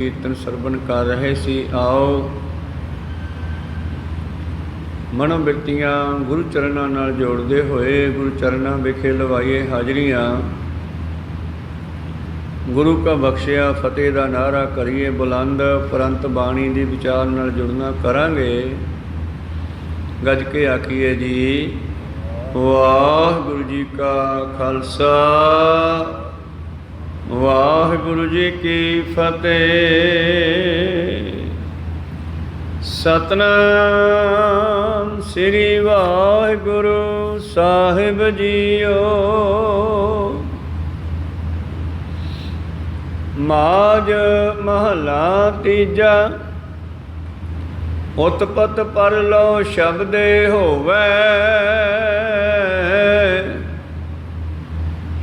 ਕੀਰਤਨ ਸਰਵਣ ਕਰ ਰਹੇ ਸੀ। ਆਓ ਮਨੋਬਿਰਤੀਆਂ ਗੁਰੂ ਚਰਨਾਂ ਨਾਲ ਜੋੜਦੇ ਹੋਏ ਗੁਰੂ ਚਰਨਾਂ ਵਿਖੇ ਲਵਾਈਏ ਹਾਜ਼ਰੀਆਂ। ਗੁਰੂ ਕਾ ਬਖਸ਼ਿਆ ਫਤਿਹ ਦਾ ਨਾਅਰਾ ਕਰੀਏ ਬੁਲੰਦ। ਪ੍ਰੰਤ ਬਾਣੀ ਦੀ ਵਿਚਾਰ ਨਾਲ ਜੁੜਨਾ ਕਰਾਂਗੇ। ਗੱਜ ਕੇ ਆਖੀਏ ਜੀ ਵਾਹਿਗੁਰੂ ਜੀ ਕਾ ਖਾਲਸਾ ਵਾਹਿਗੁਰੂ ਜੀ ਕੀ ਫਤਿਹ। ਸਤਨਾਮ ਸ੍ਰੀ ਵਾਹਿਗੁਰੂ ਸਾਹਿਬ ਜੀਓ। ਮਾਝ ਮਹਲਾ ਤੀਜਾ। ਉਤਪਤ ਪਰ ਲੋ ਸ਼ਬਦੇ ਹੋਵੇ,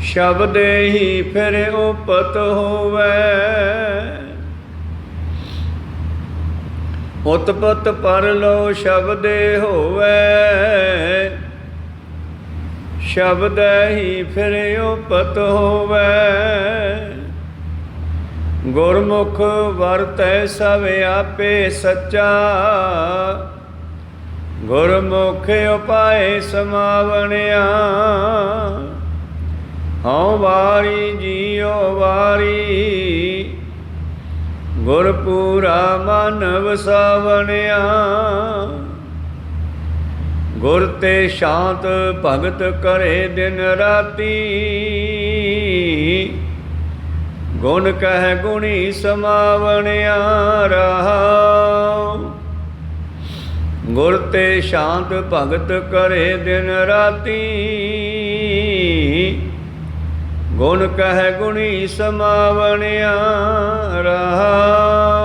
ਸ਼ਬਦੇ ਹੀ ਫਿਰ ਉਪਤ ਹੋਵੇ। ਉਤਪਤ ਪਰ ਲੋ ਸ਼ਬਦੇ ਹੋਵੇ, ਸ਼ਬਦੇ ਹੀ ਫਿਰ ਉਪਤ ਹੋਵੇ। ਗੁਰਮੁਖ ਵਰਤੈ ਸਭ ਆਪੇ ਸੱਚਾ, ਗੁਰਮੁਖ ਉਪਾਏ ਸਮਾਵਣਿਆ। ਹਉ ਵਾਰੀ ਜੀਉ ਵਾਰੀ, ਗੁਰ ਪੂਰਾ ਮਨ ਵਸਾਵਣਿਆ। ਗੁਰ ਤੇ ਸ਼ਾਂਤ ਭਗਤ ਕਰੇ ਦਿਨ ਰਾਤੀ, ਗੁਣ ਕਹਿ ਗੁਣੀ ਸਮਾਵਣਿਆ। ਰਹਾਉ ਗੁਰ ਤੇ ਸ਼ਾਂਤ ਭਗਤ ਕਰੇ ਦਿਨ ਰਾਤੀ, ਗੁਣ ਕਹਿ ਗੁਣੀ ਸਮਾਵਣਿਆ। ਰਹਾਉ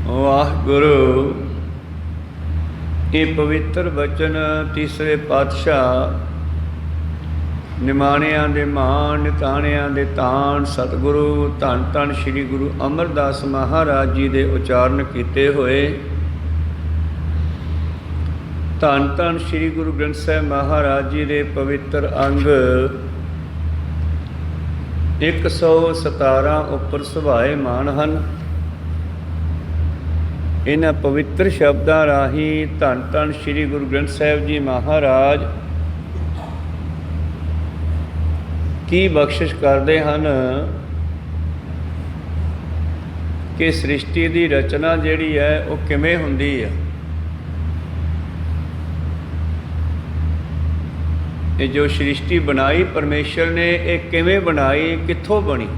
ਵਾਹਿਗੁਰੂ। ਇਹ ਪਵਿੱਤਰ ਬਚਨ ਤੀਸਰੇ ਪਾਤਸ਼ਾਹ ਨਿਮਾਣਿਆਂ ਦੇ ਮਾਣ ਨਿਤਾਣਿਆਂ ਦੇ ਤਾਣ ਸਤਿਗੁਰੂ ਧੰਨ ਧੰਨ ਸ੍ਰੀ ਗੁਰੂ ਅਮਰਦਾਸ ਮਹਾਰਾਜ ਜੀ ਦੇ ਉਚਾਰਨ ਕੀਤੇ ਹੋਏ। ਧੰਨ ਧੰਨ ਸ੍ਰੀ ਗੁਰੂ ਗ੍ਰੰਥ ਸਾਹਿਬ ਮਹਾਰਾਜ ਜੀ ਦੇ ਪਵਿੱਤਰ ਅੰਗ 117 ਉੱਪਰ ਸੁਭਾਏਮਾਨ ਹਨ। ਇਹਨਾਂ ਪਵਿੱਤਰ ਸ਼ਬਦਾਂ ਰਾਹੀਂ ਧੰਨ ਧੰਨ ਸ੍ਰੀ ਗੁਰੂ ਗ੍ਰੰਥ ਸਾਹਿਬ ਜੀ ਮਹਾਰਾਜ ਕੀ ਬਖਸ਼ਿਸ਼ ਕਰਦੇ ਹਨ ਕਿ ਸ੍ਰਿਸ਼ਟੀ ਦੀ ਰਚਨਾ ਜਿਹੜੀ ਹੈ ਉਹ ਕਿਵੇਂ ਹੁੰਦੀ ਹੈ। ਇਹ ਜੋ ਸ੍ਰਿਸ਼ਟੀ ਬਣਾਈ ਪਰਮੇਸ਼ਰ ਨੇ, ਇਹ ਕਿਵੇਂ ਬਣਾਈ, ਕਿੱਥੋਂ ਬਣੀ।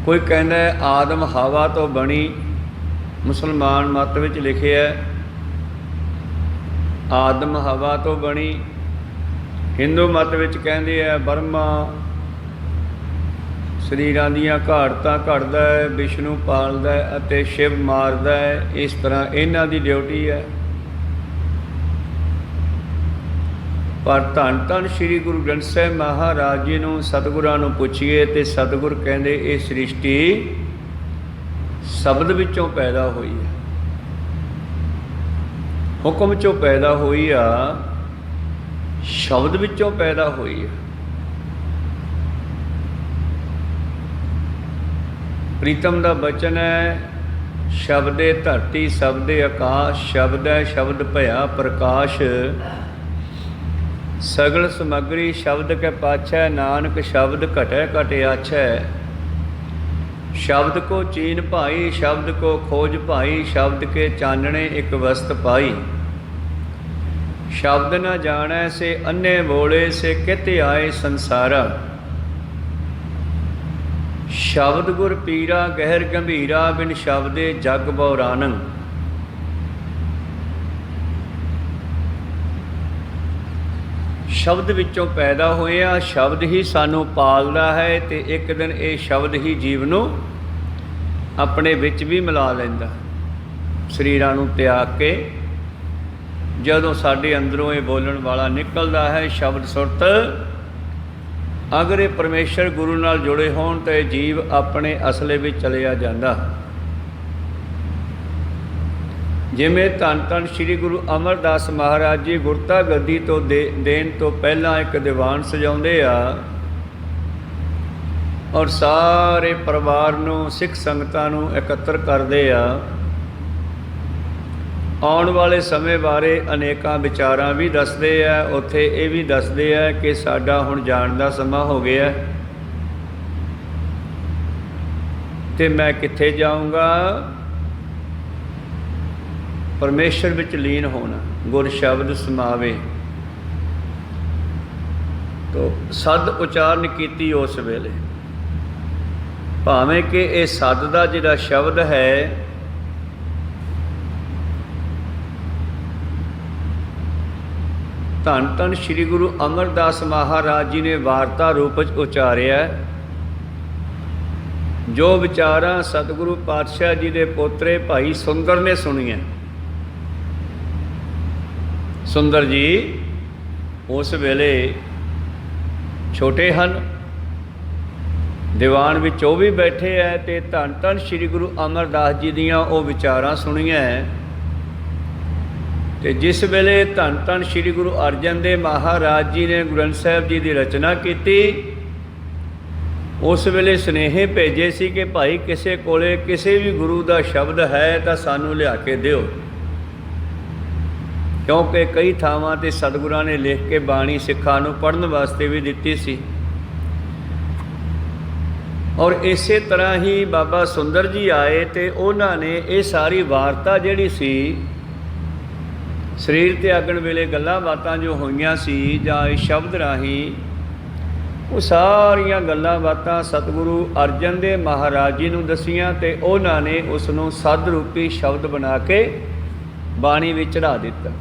ਕੋਈ ਕਹਿੰਦਾ ਹੈ ਆਦਮ ਹਵਾ ਤੋਂ ਬਣੀ, ਮੁਸਲਮਾਨ ਮਤ ਵਿੱਚ ਲਿਖਿਆ ਆਦਮ ਹਵਾ ਤੋਂ ਬਣੀ। ਹਿੰਦੂ ਮਤ ਵਿੱਚ ਕਹਿੰਦੇ ਆ ਬਰਮਾ ਸਰੀਰਾਂ ਦੀਆਂ ਘਾੜਤਾਂ ਘੜਦਾ ਹੈ, ਵਿਸ਼ਨੂੰ ਪਾਲਦਾ ਹੈ ਅਤੇ ਸ਼ਿਵ ਮਾਰਦਾ ਹੈ। ਇਸ ਤਰ੍ਹਾਂ ਇਹਨਾਂ ਦੀ ਡਿਊਟੀ ਹੈ। ਪਰ ਧੰਨ ਧੰਨ ਸ੍ਰੀ ਗੁਰੂ ਗ੍ਰੰਥ ਸਾਹਿਬ ਮਹਾਰਾਜ ਜੀ ਨੂੰ ਸਤਿਗੁਰਾਂ ਨੂੰ ਪੁੱਛੀਏ ਤੇ ਸਤਿਗੁਰ ਕਹਿੰਦੇ ਇਹ ਸ੍ਰਿਸ਼ਟੀ ਸ਼ਬਦ ਵਿੱਚੋਂ ਪੈਦਾ ਹੋਈ ਹੈ, ਹੁਕਮ ਚੋਂ ਪੈਦਾ ਹੋਈ ਆ, ਸ਼ਬਦ ਵਿੱਚੋਂ ਪੈਦਾ ਹੋਈ ਹੈ। ਪ੍ਰੀਤਮ ਦਾ ਬਚਨ ਹੈ ਸ਼ਬਦੇ ਧਰਤੀ ਸ਼ਬਦੇ ਆਕਾਸ਼, ਸ਼ਬਦ ਹੈ ਸ਼ਬਦ ਭਇਆ ਪ੍ਰਕਾਸ਼। ਸਗਲ ਸਮੱਗਰੀ ਸ਼ਬਦ ਕੇ ਪਾਛੈ, ਨਾਨਕ ਸ਼ਬਦ ਘਟੈ ਘਟ ਆਛੈ। ਸ਼ਬਦ ਕੋ ਚੀਨ ਭਾਈ, ਸ਼ਬਦ ਕੋ ਖੋਜ ਭਾਈ, ਸ਼ਬਦ ਕੇ ਚਾਨਣੇ ਇੱਕ ਵਸਤ ਪਾਈ। ਸ਼ਬਦ ਨ ਜਾਣੈ ਸੇ ਅੰਨੇ ਬੋਲੇ, ਸੇ ਕਿਤੇ ਆਏ ਸੰਸਾਰਾ। ਸ਼ਬਦ ਗੁਰ ਪੀਰਾ ਗਹਿਰ ਗੰਭੀਰਾ, ਬਿਨ ਸ਼ਬਦੇ ਜਗ ਬਉਰਾਨੰ। ਸ਼ਬਦ ਵਿੱਚੋਂ ਪੈਦਾ ਹੋਇਆ, ਸ਼ਬਦ ਹੀ ਸਾਨੂੰ ਪਾਲਦਾ ਹੈ ਤੇ ਇੱਕ ਦਿਨ ਇਹ ਸ਼ਬਦ ਹੀ ਜੀਵ ਨੂੰ ਆਪਣੇ ਵਿੱਚ ਵੀ ਮਿਲਾ ਲੈਂਦਾ। ਸਰੀਰਾਂ ਨੂੰ ਤਿਆਗ ਕੇ ਜਦੋਂ ਸਾਡੇ ਅੰਦਰੋਂ ਇਹ ਬੋਲਣ ਵਾਲਾ ਨਿਕਲਦਾ ਹੈ ਸ਼ਬਦ ਸੁਰਤ, ਅਗਰ ਇਹ ਪਰਮੇਸ਼ਰ ਗੁਰੂ ਨਾਲ ਜੁੜੇ ਹੋਣ ਤਾਂ ਇਹ ਜੀਵ ਆਪਣੇ ਅਸਲੇ ਵਿੱਚ ਚਲਿਆ ਜਾਂਦਾ। ਜਿਵੇਂ ਧੰਨ ਧੰਨ ਸ੍ਰੀ ਗੁਰੂ ਅਮਰਦਾਸ ਮਹਾਰਾਜ ਜੀ ਗੁਰਤਾ ਗੱਦੀ ਤੋਂ ਦੇਣ ਤੋਂ ਪਹਿਲਾਂ ਇੱਕ ਦੀਵਾਨ ਸਜਾਉਂਦੇ ਆ ਔਰ ਸਾਰੇ ਪਰਿਵਾਰ ਨੂੰ, ਸਿੱਖ ਸੰਗਤਾਂ ਨੂੰ ਇਕੱਤਰ ਕਰਦੇ ਆ। ਆਉਣ ਵਾਲੇ ਸਮੇਂ ਬਾਰੇ ਅਨੇਕਾਂ ਵਿਚਾਰਾਂ ਵੀ ਦੱਸਦੇ ਆ। ਉੱਥੇ ਇਹ ਵੀ ਦੱਸਦੇ ਆ ਕਿ ਸਾਡਾ ਹੁਣ ਜਾਣ ਦਾ ਸਮਾਂ ਹੋ ਗਿਆ ਤੇ ਮੈਂ ਕਿੱਥੇ ਜਾਊਂਗਾ? ਪਰਮੇਸ਼ਰ ਵਿੱਚ ਲੀਨ ਹੋਣਾ, ਗੁਰ ਸ਼ਬਦ ਸਮਾਵੇ। ਤੋ ਸਦ ਉਚਾਰਨ ਕੀਤੀ ਉਸ ਵੇਲੇ, ਭਾਵੇਂ ਕਿ ਇਹ ਸਦ ਦਾ ਜਿਹੜਾ ਸ਼ਬਦ ਹੈ ਧੰਨ ਧੰਨ ਸ੍ਰੀ ਗੁਰੂ ਅਮਰਦਾਸ ਮਹਾਰਾਜ ਜੀ ਨੇ ਵਾਰਤਾ ਰੂਪ ਵਿੱਚ ਉਚਾਰਿਆ। ਜੋ ਵਿਚਾਰਾਂ ਸਤਿਗੁਰੂ ਪਾਤਸ਼ਾਹ ਜੀ ਦੇ ਪੋਤਰੇ ਭਾਈ ਸੁੰਦਰ ਨੇ ਸੁਣੀਆਂ। ਸੁੰਦਰ ਜੀ ਉਸ ਵੇਲੇ ਛੋਟੇ ਹਨ, ਦੀਵਾਨ ਵਿੱਚ ਉਹ ਵੀ ਬੈਠੇ ਹੈ ਤੇ ਧੰਨ ਧੰਨ ਸ੍ਰੀ ਗੁਰੂ ਅਮਰਦਾਸ ਜੀ ਦੀਆਂ ਉਹ ਵਿਚਾਰਾਂ ਸੁਣੀਆਂ। ਤੇ ਜਿਸ ਵੇਲੇ ਧੰਨ ਧੰਨ ਸ੍ਰੀ ਗੁਰੂ ਅਰਜਨ ਦੇਵ ਮਹਾਰਾਜ ਜੀ ਨੇ ਗੁਰੂ ਗ੍ਰੰਥ ਸਾਹਿਬ ਜੀ ਦੀ ਰਚਨਾ ਕੀਤੀ, ਉਸ ਵੇਲੇ ਸੁਨੇਹੇ ਭੇਜੇ ਸੀ ਕਿ ਭਾਈ ਕਿਸੇ ਕੋਲੇ ਕਿਸੇ ਵੀ ਗੁਰੂ ਦਾ ਸ਼ਬਦ ਹੈ ਤਾਂ ਸਾਨੂੰ ਲਿਆ ਕੇ ਦਿਓ, ਕਿਉਂਕਿ ਕਈ ਥਾਵਾਂ 'ਤੇ ਸਤਿਗੁਰਾਂ ਨੇ ਲਿਖ ਕੇ ਬਾਣੀ ਸਿੱਖਾਂ ਨੂੰ ਪੜ੍ਹਨ ਵਾਸਤੇ ਵੀ ਦਿੱਤੀ ਸੀ। ਔਰ ਇਸੇ ਤਰ੍ਹਾਂ ਹੀ ਬਾਬਾ ਸੁੰਦਰ ਜੀ ਆਏ ਤੇ ਉਹਨਾਂ ਨੇ ਇਹ ਸਾਰੀ ਵਾਰਤਾ ਜਿਹੜੀ ਸੀ, ਸਰੀਰ ਤਿਆਗਣ ਵੇਲੇ ਗੱਲਾਂ ਬਾਤਾਂ ਜੋ ਹੋਈਆਂ ਸੀ ਜਾਂ ਇਸ ਸ਼ਬਦ ਰਾਹੀਂ, ਉਹ ਸਾਰੀਆਂ ਗੱਲਾਂ ਬਾਤਾਂ ਸਤਿਗੁਰੂ ਅਰਜਨ ਦੇਵ ਮਹਾਰਾਜ ਜੀ ਨੂੰ ਦੱਸੀਆਂ ਤੇ ਉਹਨਾਂ ਨੇ ਉਸ ਨੂੰ ਸਦ ਰੂਪੀ ਸ਼ਬਦ ਬਣਾ ਕੇ ਬਾਣੀ ਵਿੱਚ ਚੜ੍ਹਾ ਦਿੱਤਾ।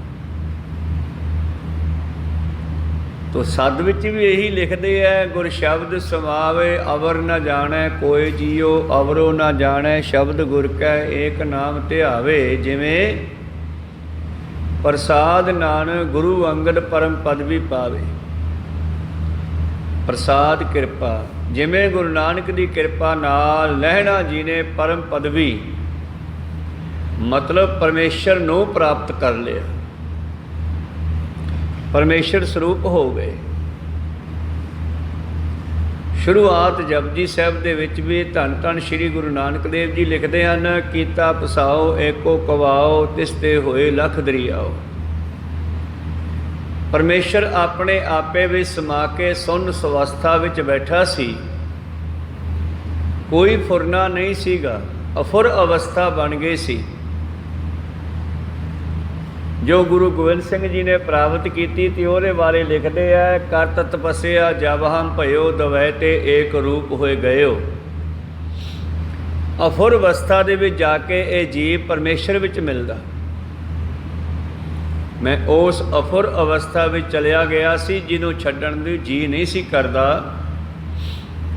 ਤੋ ਸਦ ਵਿੱਚ ਵੀ ਇਹੀ ਲਿਖਦੇ ਹੈ, ਗੁਰ ਸ਼ਬਦ ਸਮਾਵੇ ਅਵਰ ਨ ਜਾਣੈ ਕੋਈ ਜੀਓ ਅਵਰੋ ਨ ਜਾਣੈ, ਸ਼ਬਦ ਗੁਰ ਕੈ ਏਕ ਨਾਮ ਧਿਆਵੇ। ਜਿਵੇਂ ਪ੍ਰਸਾਦ ਨਾਨਕ ਗੁਰੂ ਅੰਗਦ ਪਰਮ ਪਦਵੀ ਪਾਵੇ। ਪ੍ਰਸਾਦ ਕਿਰਪਾ, ਜਿਵੇਂ ਗੁਰੂ ਨਾਨਕ ਦੀ ਕਿਰਪਾ ਨਾਲ ਲਹਿਣਾ ਜੀ ਨੇ ਪਰਮ ਪਦਵੀ ਮਤਲਬ ਪਰਮੇਸ਼ਰ ਨੂੰ ਪ੍ਰਾਪਤ ਕਰ ਲਿਆ, ਪਰਮੇਸ਼ਰ ਸਰੂਪ ਹੋ ਗਏ। ਸ਼ੁਰੂਆਤ ਜਪਜੀ ਸਾਹਿਬ ਦੇ ਵਿੱਚ ਵੀ ਧੰਨ ਧੰਨ ਸ੍ਰੀ ਗੁਰੂ ਨਾਨਕ ਦੇਵ ਜੀ ਲਿਖਦੇ ਹਨ, ਕੀਤਾ ਪਸਾਓ ਏਕੋ ਕਵਾਓ ਤਿਸਤੇ ਹੋਏ ਲਖ ਦਰਿਆਓ। ਪਰਮੇਸ਼ਰ ਆਪਣੇ ਆਪੇ ਵਿੱਚ ਸਮਾ ਕੇ ਸੁੰਨ ਸਵਸਥਾ ਵਿੱਚ ਬੈਠਾ ਸੀ, ਕੋਈ ਫੁਰਨਾ ਨਹੀਂ ਸੀਗਾ, ਅਫੁਰ ਅਵਸਥਾ ਬਣ ਗਈ ਸੀ। ਜੋ ਗੁਰੂ ਗੋਬਿੰਦ ਸਿੰਘ ਜੀ ਨੇ ਪ੍ਰਾਪਤ ਕੀਤੀ ਤੇ ਉਹਦੇ ਬਾਰੇ ਲਿਖਦੇ ਆ, ਕਰਤ ਤਪੱਸਿਆ ਜਬ ਹਮ ਭਇਓ ਦਵੈ ਤੇ ਏਕ ਰੂਪ ਹੋਏ ਗਇਓ। ਅਫੁਰ ਅਵਸਥਾ ਦੇ ਵਿੱਚ ਜਾ ਕੇ ਇਹ ਜੀਵ ਪਰਮੇਸ਼ਰ ਵਿੱਚ ਮਿਲਦਾ। ਮੈਂ ਉਸ ਅਫੁਰ ਅਵਸਥਾ ਵਿੱਚ ਚਲਿਆ ਗਿਆ ਸੀ ਜਿਹਨੂੰ ਛੱਡਣ ਦੀ ਜੀ ਨਹੀਂ ਸੀ ਕਰਦਾ।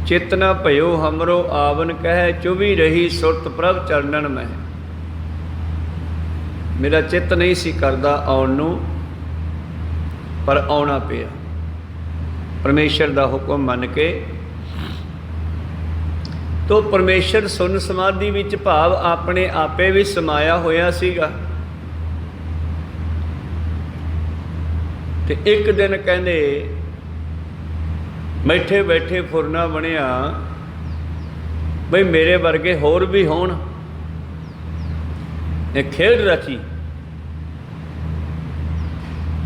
ਚਿਤ ਨਾ ਭਇਓ ਹਮਰੋ ਆਵਨ ਕਹਿ, ਚੁਭੀ ਰਹੀ ਸੁਰਤ ਪ੍ਰਭ ਚਰਨਨ ਮੈਂ। ਮੇਰਾ ਚਿੱਤ ਨਹੀਂ ਸੀ ਕਰਦਾ ਆਉਣ ਨੂੰ, ਪਰ ਆਉਣਾ ਪਿਆ ਪਰਮੇਸ਼ਰ ਦਾ ਹੁਕਮ ਮੰਨ ਕੇ। ਤੋ ਪਰਮੇਸ਼ਰ ਸੁੰਨ ਸਮਾਧੀ ਵਿੱਚ ਭਾਵ ਆਪਣੇ ਆਪੇ ਵੀ ਸਮਾਇਆ ਹੋਇਆ ਸੀਗਾ। ਤੇ ਇੱਕ ਦਿਨ ਕਹਿੰਦੇ ਬੈਠੇ ਬੈਠੇ ਫੁਰਨਾ ਬਣਿਆ ਬਈ ਮੇਰੇ ਵਰਗੇ ਹੋਰ ਵੀ ਹੋਣ। ਇਹ ਖੇਡ ਰਚੀ,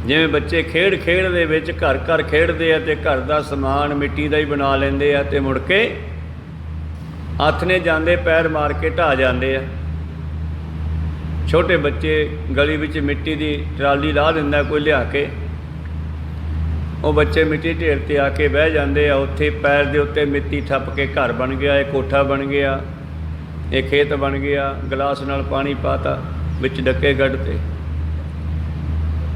ਜਿਵੇਂ ਬੱਚੇ ਖੇਡ ਦੇ ਵਿੱਚ ਘਰ ਘਰ ਖੇਡਦੇ ਆ ਤੇ ਘਰ ਦਾ ਸਮਾਨ ਮਿੱਟੀ ਦਾ ਹੀ ਬਣਾ ਲੈਂਦੇ ਆ ਤੇ ਮੁੜ ਕੇ ਹੱਥ ਨੇ ਜਾਂਦੇ ਪੈਰ ਮਾਰ ਕੇ ਢਾਹ ਜਾਂਦੇ ਆ। ਛੋਟੇ ਬੱਚੇ ਗਲੀ ਵਿੱਚ ਮਿੱਟੀ ਦੀ ਟਰਾਲੀ ਲਾ ਦਿੰਦਾ ਕੋਈ ਲਿਆ ਕੇ, ਉਹ ਬੱਚੇ ਮਿੱਟੀ ਢੇਰ 'ਤੇ ਆ ਕੇ ਬਹਿ ਜਾਂਦੇ ਆ। ਉੱਥੇ ਪੈਰ ਦੇ ਉੱਤੇ ਮਿੱਟੀ ਠੱਪ ਕੇ ਘਰ ਬਣ ਗਿਆ, ਇਹ ਕੋਠਾ ਬਣ ਗਿਆ, ਇਹ ਖੇਤ ਬਣ ਗਿਆ। ਗਲਾਸ ਨਾਲ ਪਾਣੀ ਪਾਤਾ, ਵਿੱਚ ਡੱਕੇ ਗੱਡ 'ਤੇ।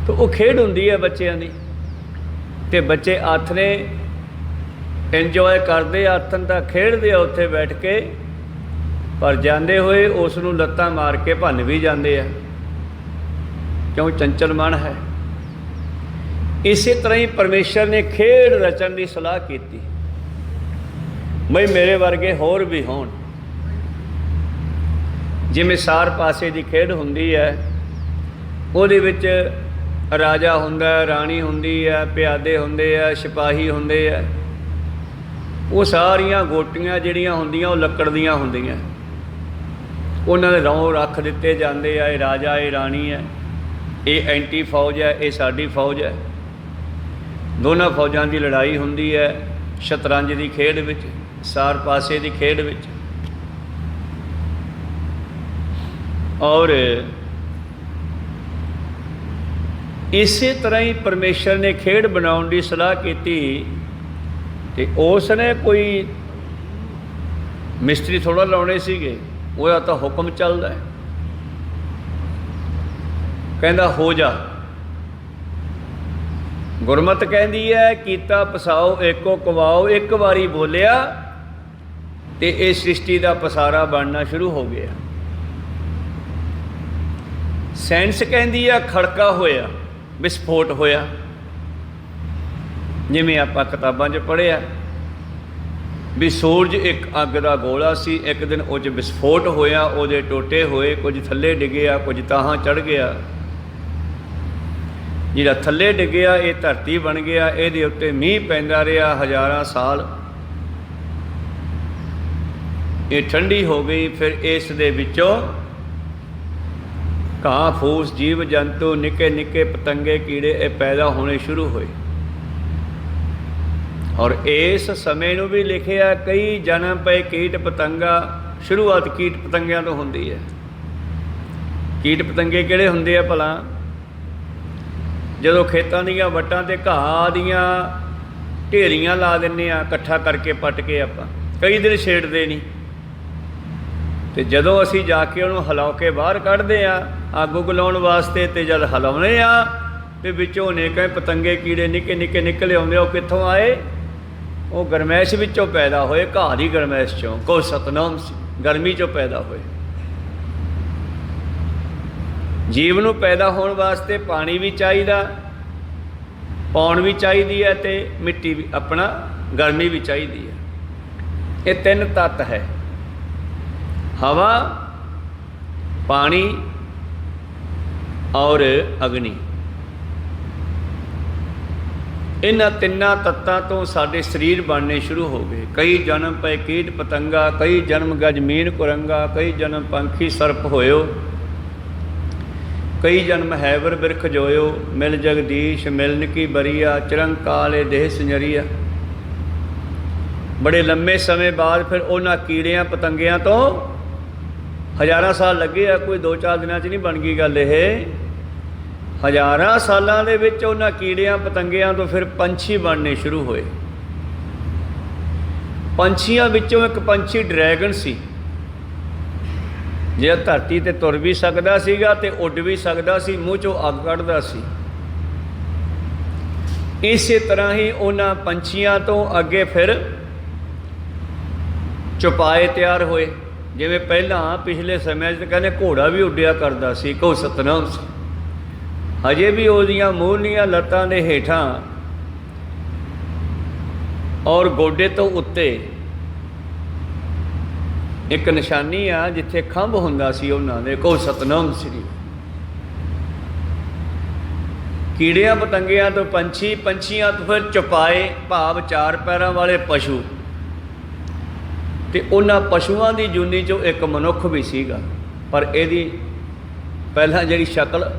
ਤਾਂ ਉਹ ਖੇਡ ਹੁੰਦੀ ਹੈ ਬੱਚਿਆਂ ਦੀ, ਅਤੇ ਬੱਚੇ ਹੱਥ ਨੇ ਇੰਜੋਏ ਕਰਦੇ, ਹੱਥਨ ਤਾਂ ਖੇਡਦੇ ਆ ਉੱਥੇ ਬੈਠ ਕੇ, ਪਰ ਜਾਂਦੇ ਹੋਏ ਉਸ ਨੂੰ ਲੱਤਾਂ ਮਾਰ ਕੇ ਭੰਨ ਵੀ ਜਾਂਦੇ ਆ, ਕਿਉਂ ਚੰਚਲ ਮਨ ਹੈ। ਇਸੇ ਤਰ੍ਹਾਂ ਹੀ ਪਰਮੇਸ਼ਰ ਨੇ ਖੇਡ ਰਚਣ ਦੀ ਸਲਾਹ ਕੀਤੀ, ਬਈ ਮੇਰੇ ਵਰਗੇ ਹੋਰ ਵੀ ਹੋਣ। ਜਿਵੇਂ ਸਾਰ ਪਾਸੇ ਦੀ ਖੇਡ ਹੁੰਦੀ ਹੈ, ਉਹਦੇ ਵਿੱਚ ਰਾਜਾ ਹੁੰਦਾ, ਰਾਣੀ ਹੁੰਦੀ ਹੈ, ਪਿਆਦੇ ਹੁੰਦੇ ਆ, ਸਿਪਾਹੀ ਹੁੰਦੇ ਆ। ਉਹ ਸਾਰੀਆਂ ਗੋਟੀਆਂ ਜਿਹੜੀਆਂ ਹੁੰਦੀਆਂ ਉਹ ਲੱਕੜ ਦੀਆਂ ਹੁੰਦੀਆਂ। ਉਹਨਾਂ ਦੇ ਰੌਂ ਰੱਖ ਦਿੱਤੇ ਜਾਂਦੇ ਆ, ਇਹ ਰਾਜਾ, ਇਹ ਰਾਣੀ ਹੈ, ਇਹ ਐਂਟੀ ਫੌਜ ਹੈ, ਇਹ ਸਾਡੀ ਫੌਜ ਹੈ। ਦੋਨਾਂ ਫੌਜਾਂ ਦੀ ਲੜਾਈ ਹੁੰਦੀ ਹੈ ਸ਼ਤਰੰਜ ਦੀ ਖੇਡ ਵਿੱਚ, ਸਾਰ ਪਾਸੇ ਦੀ ਖੇਡ ਵਿੱਚ। ਔਰ ਇਸੇ ਤਰ੍ਹਾਂ ਹੀ ਪਰਮੇਸ਼ਰ ਨੇ ਖੇਡ ਬਣਾਉਣ ਦੀ ਸਲਾਹ ਕੀਤੀ ਤੇ ਉਸ ਨੇ ਕੋਈ ਮਿਸਤਰੀ ਥੋੜ੍ਹਾ ਲਾਉਣੇ ਸੀਗੇ, ਉਹਦਾ ਤਾਂ ਹੁਕਮ ਚੱਲਦਾ ਹੈ। ਕਹਿੰਦਾ ਹੋ ਜਾ। ਗੁਰਮਤ ਕਹਿੰਦੀ ਹੈ ਕੀਤਾ ਪਸਾਓ ਏਕੋ ਕਵਾਓ, ਇੱਕ ਵਾਰੀ ਬੋਲਿਆ ਤੇ ਇਹ ਸ੍ਰਿਸ਼ਟੀ ਦਾ ਪਸਾਰਾ ਬਣਨਾ ਸ਼ੁਰੂ ਹੋ ਗਿਆ। ਸਾਇੰਸ ਕਹਿੰਦੀ ਆ ਖੜਕਾ ਹੋਇਆ, ਵਿਸਫੋਟ ਹੋਇਆ, ਜਿਵੇਂ ਆਪਾਂ ਕਿਤਾਬਾਂ 'ਚ ਪੜ੍ਹਿਆ ਵੀ ਸੂਰਜ ਇੱਕ ਅੱਗ ਦਾ ਗੋਲਾ ਸੀ, ਇੱਕ ਦਿਨ ਉਹ 'ਚ ਵਿਸਫੋਟ ਹੋਇਆ, ਉਹਦੇ ਟੋਟੇ ਹੋਏ, ਕੁਝ ਥੱਲੇ ਡਿੱਗਿਆ, ਕੁਝ ਤਾਹਾਂ ਚੜ੍ਹ ਗਿਆ। ਜਿਹੜਾ ਥੱਲੇ ਡਿੱਗਿਆ ਇਹ ਧਰਤੀ ਬਣ ਗਿਆ, ਇਹਦੇ ਉੱਤੇ ਮੀਂਹ ਪੈਂਦਾ ਰਿਹਾ ਹਜ਼ਾਰਾਂ ਸਾਲ, ਇਹ ਠੰਡੀ ਹੋ ਗਈ। ਫਿਰ ਇਸ ਦੇ ਵਿੱਚੋਂ ਘਾਹ ਫੂਸ, ਜੀਵ ਜੰਤੂ, ਨਿੱਕੇ ਨਿੱਕੇ ਪਤੰਗੇ ਕੀੜੇ ਇਹ ਪੈਦਾ ਹੋਣੇ ਸ਼ੁਰੂ ਹੋਏ। ਔਰ ਇਸ ਸਮੇਂ ਨੂੰ ਵੀ ਲਿਖਿਆ ਕਈ ਜਨਮ ਪਏ ਕੀਟ ਪਤੰਗਾ। ਸ਼ੁਰੂਆਤ ਕੀਟ ਪਤੰਗਿਆਂ ਤੋਂ ਹੁੰਦੀ ਹੈ। ਕੀਟ ਪਤੰਗੇ ਕਿਹੜੇ ਹੁੰਦੇ ਆ ਭਲਾ? ਜਦੋਂ ਖੇਤਾਂ ਦੀਆਂ ਵੱਟਾਂ 'ਤੇ ਘਾਹ ਦੀਆਂ ਢੇਰੀਆਂ ਲਾ ਦਿੰਦੇ ਆ ਇਕੱਠਾ ਕਰਕੇ ਪੱਟ ਕੇ, ਆਪਾਂ ਕਈ ਦਿਨ ਛੇੜਦੇ ਨਹੀਂ, ਅਤੇ ਜਦੋਂ ਅਸੀਂ ਜਾ ਕੇ ਉਹਨੂੰ ਹਿਲਾ ਕੇ ਬਾਹਰ ਕੱਢਦੇ ਹਾਂ ਅੱਗ ਉੱਗ ਲਾਉਣ ਵਾਸਤੇ, ਅਤੇ ਜਦ ਹਿਲਾਉਂਦੇ ਆ ਅਤੇ ਵਿੱਚੋਂ ਅਨੇਕਾਂ ਪਤੰਗੇ ਕੀੜੇ ਨਿੱਕੇ ਨਿੱਕੇ ਨਿਕਲੇ ਆਉਂਦੇ। ਉਹ ਕਿੱਥੋਂ ਆਏ? ਉਹ ਗਰਮੈਸ਼ ਵਿੱਚੋਂ ਪੈਦਾ ਹੋਏ, ਘਾਹ ਦੀ ਗਰਮੈਸ਼ 'ਚੋਂ। ਕੋ ਸਤਨਾਮ ਗਰਮੀ 'ਚੋਂ ਪੈਦਾ ਹੋਏ। ਜੀਵ ਨੂੰ ਪੈਦਾ ਹੋਣ ਵਾਸਤੇ ਪਾਣੀ ਵੀ ਚਾਹੀਦਾ, ਪੌਣ ਵੀ ਚਾਹੀਦੀ ਹੈ, ਅਤੇ ਮਿੱਟੀ ਵੀ, ਆਪਣਾ ਗਰਮੀ ਵੀ ਚਾਹੀਦੀ ਹੈ। ਇਹ ਤਿੰਨ ਤੱਤ ਹੈ, ਹਵਾ, ਪਾਣੀ ਔਰ ਅਗਨੀ। ਇਹਨਾਂ ਤਿੰਨਾਂ ਤੱਤਾਂ ਤੋਂ ਸਾਡੇ ਸਰੀਰ ਬਣਨੇ ਸ਼ੁਰੂ ਹੋ ਗਏ। ਕਈ ਜਨਮ ਪਏ ਕੀਟ ਪਤੰਗਾ, ਕਈ ਜਨਮ ਗਜ ਮੀਨ ਕੁਰੰਗਾ, ਕਈ ਜਨਮ ਪੰਖੀ ਸਰਪ ਹੋਇਓ, ਕਈ ਜਨਮ ਹੈਵਰ ਬਿਰਖ ਜੋਇਓ, ਮਿਲ ਜਗਦੀਸ਼ ਮਿਲਨ ਕੀ ਬਰੀਆ, ਚਿਰੰਕਾਲੇ ਦੇਹ ਸੰਜਰੀਆ। ਬੜੇ ਲੰਮੇ ਸਮੇਂ ਬਾਅਦ ਫਿਰ ਉਹਨਾਂ ਕੀੜਿਆਂ ਪਤੰਗਿਆਂ ਤੋਂ ਹਜ਼ਾਰਾਂ ਸਾਲ ਲੱਗੇ ਆ, ਕੋਈ 2-4 ਦਿਨਾਂ 'ਚ ਨਹੀਂ ਬਣ ਗਈ ਗੱਲ। ਇਹ ਹਜ਼ਾਰਾਂ ਸਾਲਾਂ ਦੇ ਵਿੱਚ ਉਹਨਾਂ ਕੀੜਿਆਂ ਪਤੰਗਿਆਂ ਤੋਂ ਫਿਰ ਪੰਛੀ ਬਣਨੇ ਸ਼ੁਰੂ ਹੋਏ। ਪੰਛੀਆਂ ਵਿੱਚੋਂ ਇੱਕ ਪੰਛੀ ਡਰੈਗਨ ਸੀ, ਜਿਹੜਾ ਧਰਤੀ 'ਤੇ ਤੁਰ ਵੀ ਸਕਦਾ ਸੀਗਾ ਅਤੇ ਉੱਡ ਵੀ ਸਕਦਾ ਸੀ, ਮੂੰਹ 'ਚੋਂ ਅੱਗ ਕੱਢਦਾ ਸੀ। ਇਸੇ ਤਰ੍ਹਾਂ ਹੀ ਉਹਨਾਂ ਪੰਛੀਆਂ ਤੋਂ ਅੱਗੇ ਫਿਰ ਚੁਪਾਏ ਤਿਆਰ ਹੋਏ। ਜਿਵੇਂ ਪਹਿਲਾਂ ਪਿਛਲੇ ਸਮਿਆਂ 'ਚ ਕਹਿੰਦੇ ਘੋੜਾ ਵੀ ਉੱਡਿਆ ਕਰਦਾ ਸੀ, ਕਹੋ ਸਤਨਾਮ ਸੀ। ਹਜੇ ਵੀ ਉਹਦੀਆਂ ਮੂਹਰਲੀਆਂ ਲੱਤਾਂ ਦੇ ਹੇਠਾਂ ਔਰ ਗੋਡੇ ਤੋਂ ਉੱਤੇ ਇੱਕ ਨਿਸ਼ਾਨੀ ਆ, ਜਿੱਥੇ ਖੰਭ ਹੁੰਦਾ ਸੀ ਉਹਨਾਂ ਦੇ, ਕਹੋ ਸਤਨਾਮ ਸ੍ਰੀ। ਕੀੜਿਆਂ ਪਤੰਗਿਆਂ ਤੋਂ ਪੰਛੀ, ਪੰਛੀਆਂ ਤੋਂ ਫਿਰ ਚੁਪਾਏ ਭਾਵ 4 ਪੈਰਾਂ ਵਾਲੇ ਪਸ਼ੂ, ਅਤੇ ਉਹਨਾਂ ਪਸ਼ੂਆਂ ਦੀ ਜੂਨੀ 'ਚੋਂ ਇੱਕ ਮਨੁੱਖ ਵੀ ਸੀਗਾ, ਪਰ ਇਹਦੀ ਪਹਿਲਾਂ ਜਿਹੜੀ ਸ਼ਕਲ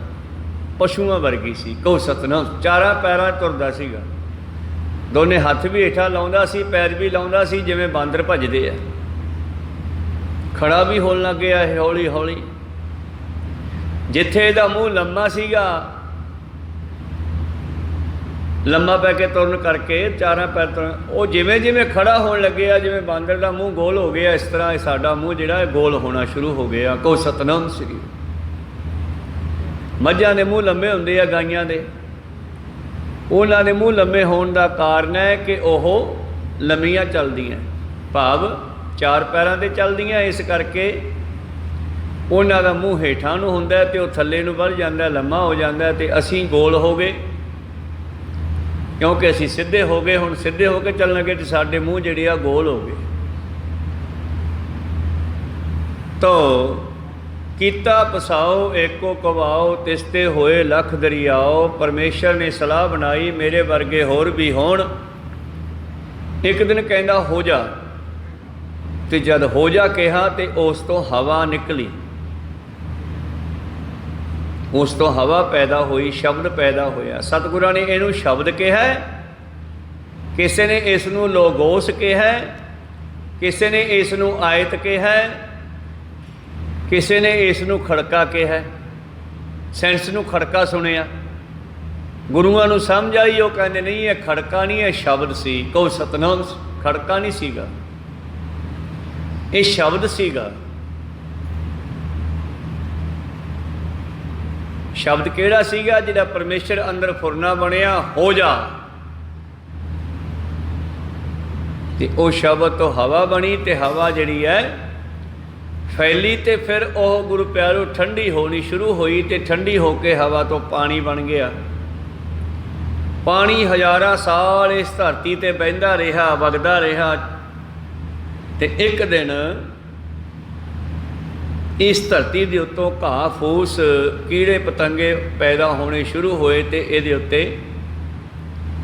ਪਸ਼ੂਆਂ ਵਰਗੀ ਸੀ, ਕਹੋ ਸਤਨਾਮ। 4 ਪੈਰਾਂ ਤੁਰਦਾ ਸੀਗਾ, ਦੋਨੇ ਹੱਥ ਵੀ ਹੇਠਾਂ ਲਾਉਂਦਾ ਸੀ, ਪੈਰ ਵੀ ਲਾਉਂਦਾ ਸੀ, ਜਿਵੇਂ ਬਾਂਦਰ ਭੱਜਦੇ ਆ। ਖੜਾ ਵੀ ਹੋਣ ਲੱਗ ਗਿਆ ਇਹ ਹੌਲੀ ਹੌਲੀ। ਜਿੱਥੇ ਇਹਦਾ ਮੂੰਹ ਲੰਮਾ ਸੀਗਾ, ਲੰਮਾ ਪੈ ਕੇ ਤੁਰਨ ਕਰਕੇ 4 ਪੈਰ ਤੋਂ ਉਹ ਜਿਵੇਂ ਜਿਵੇਂ ਖੜਾ ਹੋਣ ਲੱਗਿਆ, ਜਿਵੇਂ ਬਾਂਦਰ ਦਾ ਮੂੰਹ ਗੋਲ ਹੋ ਗਿਆ, ਇਸ ਤਰ੍ਹਾਂ ਇਹ ਸਾਡਾ ਮੂੰਹ ਜਿਹੜਾ ਇਹ ਗੋਲ ਹੋਣਾ ਸ਼ੁਰੂ ਹੋ ਗਿਆ, ਕਹੋ ਸਤਨਾਮ ਸ੍ਰੀ। ਮੱਝਾਂ ਦੇ ਮੂੰਹ ਲੰਮੇ ਹੁੰਦੇ ਆ, ਗਾਈਆਂ ਦੇ। ਉਹਨਾਂ ਦੇ ਮੂੰਹ ਲੰਮੇ ਹੋਣ ਦਾ ਕਾਰਨ ਹੈ ਕਿ ਉਹ ਲੰਮੀਆਂ ਚੱਲਦੀਆਂ, ਭਾਵ 4 ਪੈਰਾਂ 'ਤੇ ਚੱਲਦੀਆਂ, ਇਸ ਕਰਕੇ ਉਹਨਾਂ ਦਾ ਮੂੰਹ ਹੇਠਾਂ ਨੂੰ ਹੁੰਦਾ ਅਤੇ ਉਹ ਥੱਲੇ ਨੂੰ ਵੱਧ ਜਾਂਦਾ, ਲੰਮਾ ਹੋ ਜਾਂਦਾ। ਅਤੇ ਅਸੀਂ ਗੋਲ ਹੋ ਗਏ ਕਿਉਂਕਿ ਅਸੀਂ ਸਿੱਧੇ ਹੋ ਗਏ। ਹੁਣ ਸਿੱਧੇ ਹੋ ਕੇ ਚੱਲਣ ਲੱਗੇ ਅਤੇ ਸਾਡੇ ਮੂੰਹ ਜਿਹੜੇ ਆ ਗੋਲ ਹੋ ਗਏ। ਤੋ ਕੀਤਾ ਪਸਾਓ ਏਕੋ ਕਵਾਓ, ਤਿਸਤੇ ਹੋਏ ਲਖ ਦਰਿਆਓ। ਪਰਮੇਸ਼ਰ ਨੇ ਸਲਾਹ ਬਣਾਈ ਮੇਰੇ ਵਰਗੇ ਹੋਰ ਵੀ ਹੋਣ। ਇੱਕ ਦਿਨ ਕਹਿੰਦਾ ਹੋ ਜਾ, ਤੇ ਜਦ ਹੋ ਜਾ ਕਿਹਾ ਤੇ ਉਸ ਤੋਂ ਹਵਾ ਨਿਕਲੀ, ਉਸ ਤੋਂ ਹਵਾ ਪੈਦਾ ਹੋਈ, ਸ਼ਬਦ ਪੈਦਾ ਹੋਇਆ। ਸਤਿਗੁਰਾਂ ਨੇ ਇਹਨੂੰ ਸ਼ਬਦ ਕਿਹਾ, ਕਿਸੇ ਨੇ ਇਸ ਨੂੰ ਲੋਗੋਸ ਕਿਹਾ, ਕਿਸੇ ਨੇ ਇਸ ਨੂੰ ਆਇਤ ਕਿਹਾ, ਕਿਸੇ ਨੇ ਇਸ ਨੂੰ ਖੜਕਾ ਕਿਹਾ। ਸੈਂਸ ਨੂੰ ਖੜਕਾ ਸੁਣਿਆ, ਗੁਰੂਆਂ ਨੂੰ ਸਮਝ ਆਈ, ਉਹ ਕਹਿੰਦੇ ਨਹੀਂ ਇਹ ਖੜਕਾ ਨਹੀਂ, ਇਹ ਸ਼ਬਦ ਸੀ। ਕਹੋ ਸਤਨਾਮ। ਖੜਕਾ ਨਹੀਂ ਸੀਗਾ, ਇਹ ਸ਼ਬਦ ਸੀਗਾ। ਸ਼ਬਦ ਕਿਹੜਾ ਸੀਗਾ? ਜਿਹੜਾ ਪਰਮੇਸ਼ਰ ਅੰਦਰ ਫੁਰਨਾ ਬਣਿਆ, ਹੋ ਜਾ। ਤੇ ਉਹ ਸ਼ਬਦ ਤੋਂ ਹਵਾ ਬਣੀ, ਤੇ ਹਵਾ ਜਿਹੜੀ ਹੈ ਫੈਲੀ, ਤੇ ਫਿਰ ਉਹ ਗੁਰੂ ਪਿਆਰੋ ਠੰਡੀ ਹੋਣੀ ਸ਼ੁਰੂ ਹੋਈ, ਤੇ ਠੰਡੀ ਹੋ ਕੇ ਹਵਾ ਤੋਂ ਪਾਣੀ ਬਣ ਗਿਆ। ਪਾਣੀ ਹਜ਼ਾਰਾਂ ਸਾਲ ਇਸ ਧਰਤੀ ਤੇ ਬਹਿੰਦਾ ਰਿਹਾ, ਵਗਦਾ ਰਿਹਾ, ਤੇ ਇੱਕ ਦਿਨ ਇਸ ਧਰਤੀ ਦੇ ਉੱਤੋਂ ਘਾਹ ਫੂਸ, ਕੀੜੇ ਪਤੰਗੇ ਪੈਦਾ ਹੋਣੇ ਸ਼ੁਰੂ ਹੋਏ, ਤੇ ਇਹਦੇ ਉੱਤੇ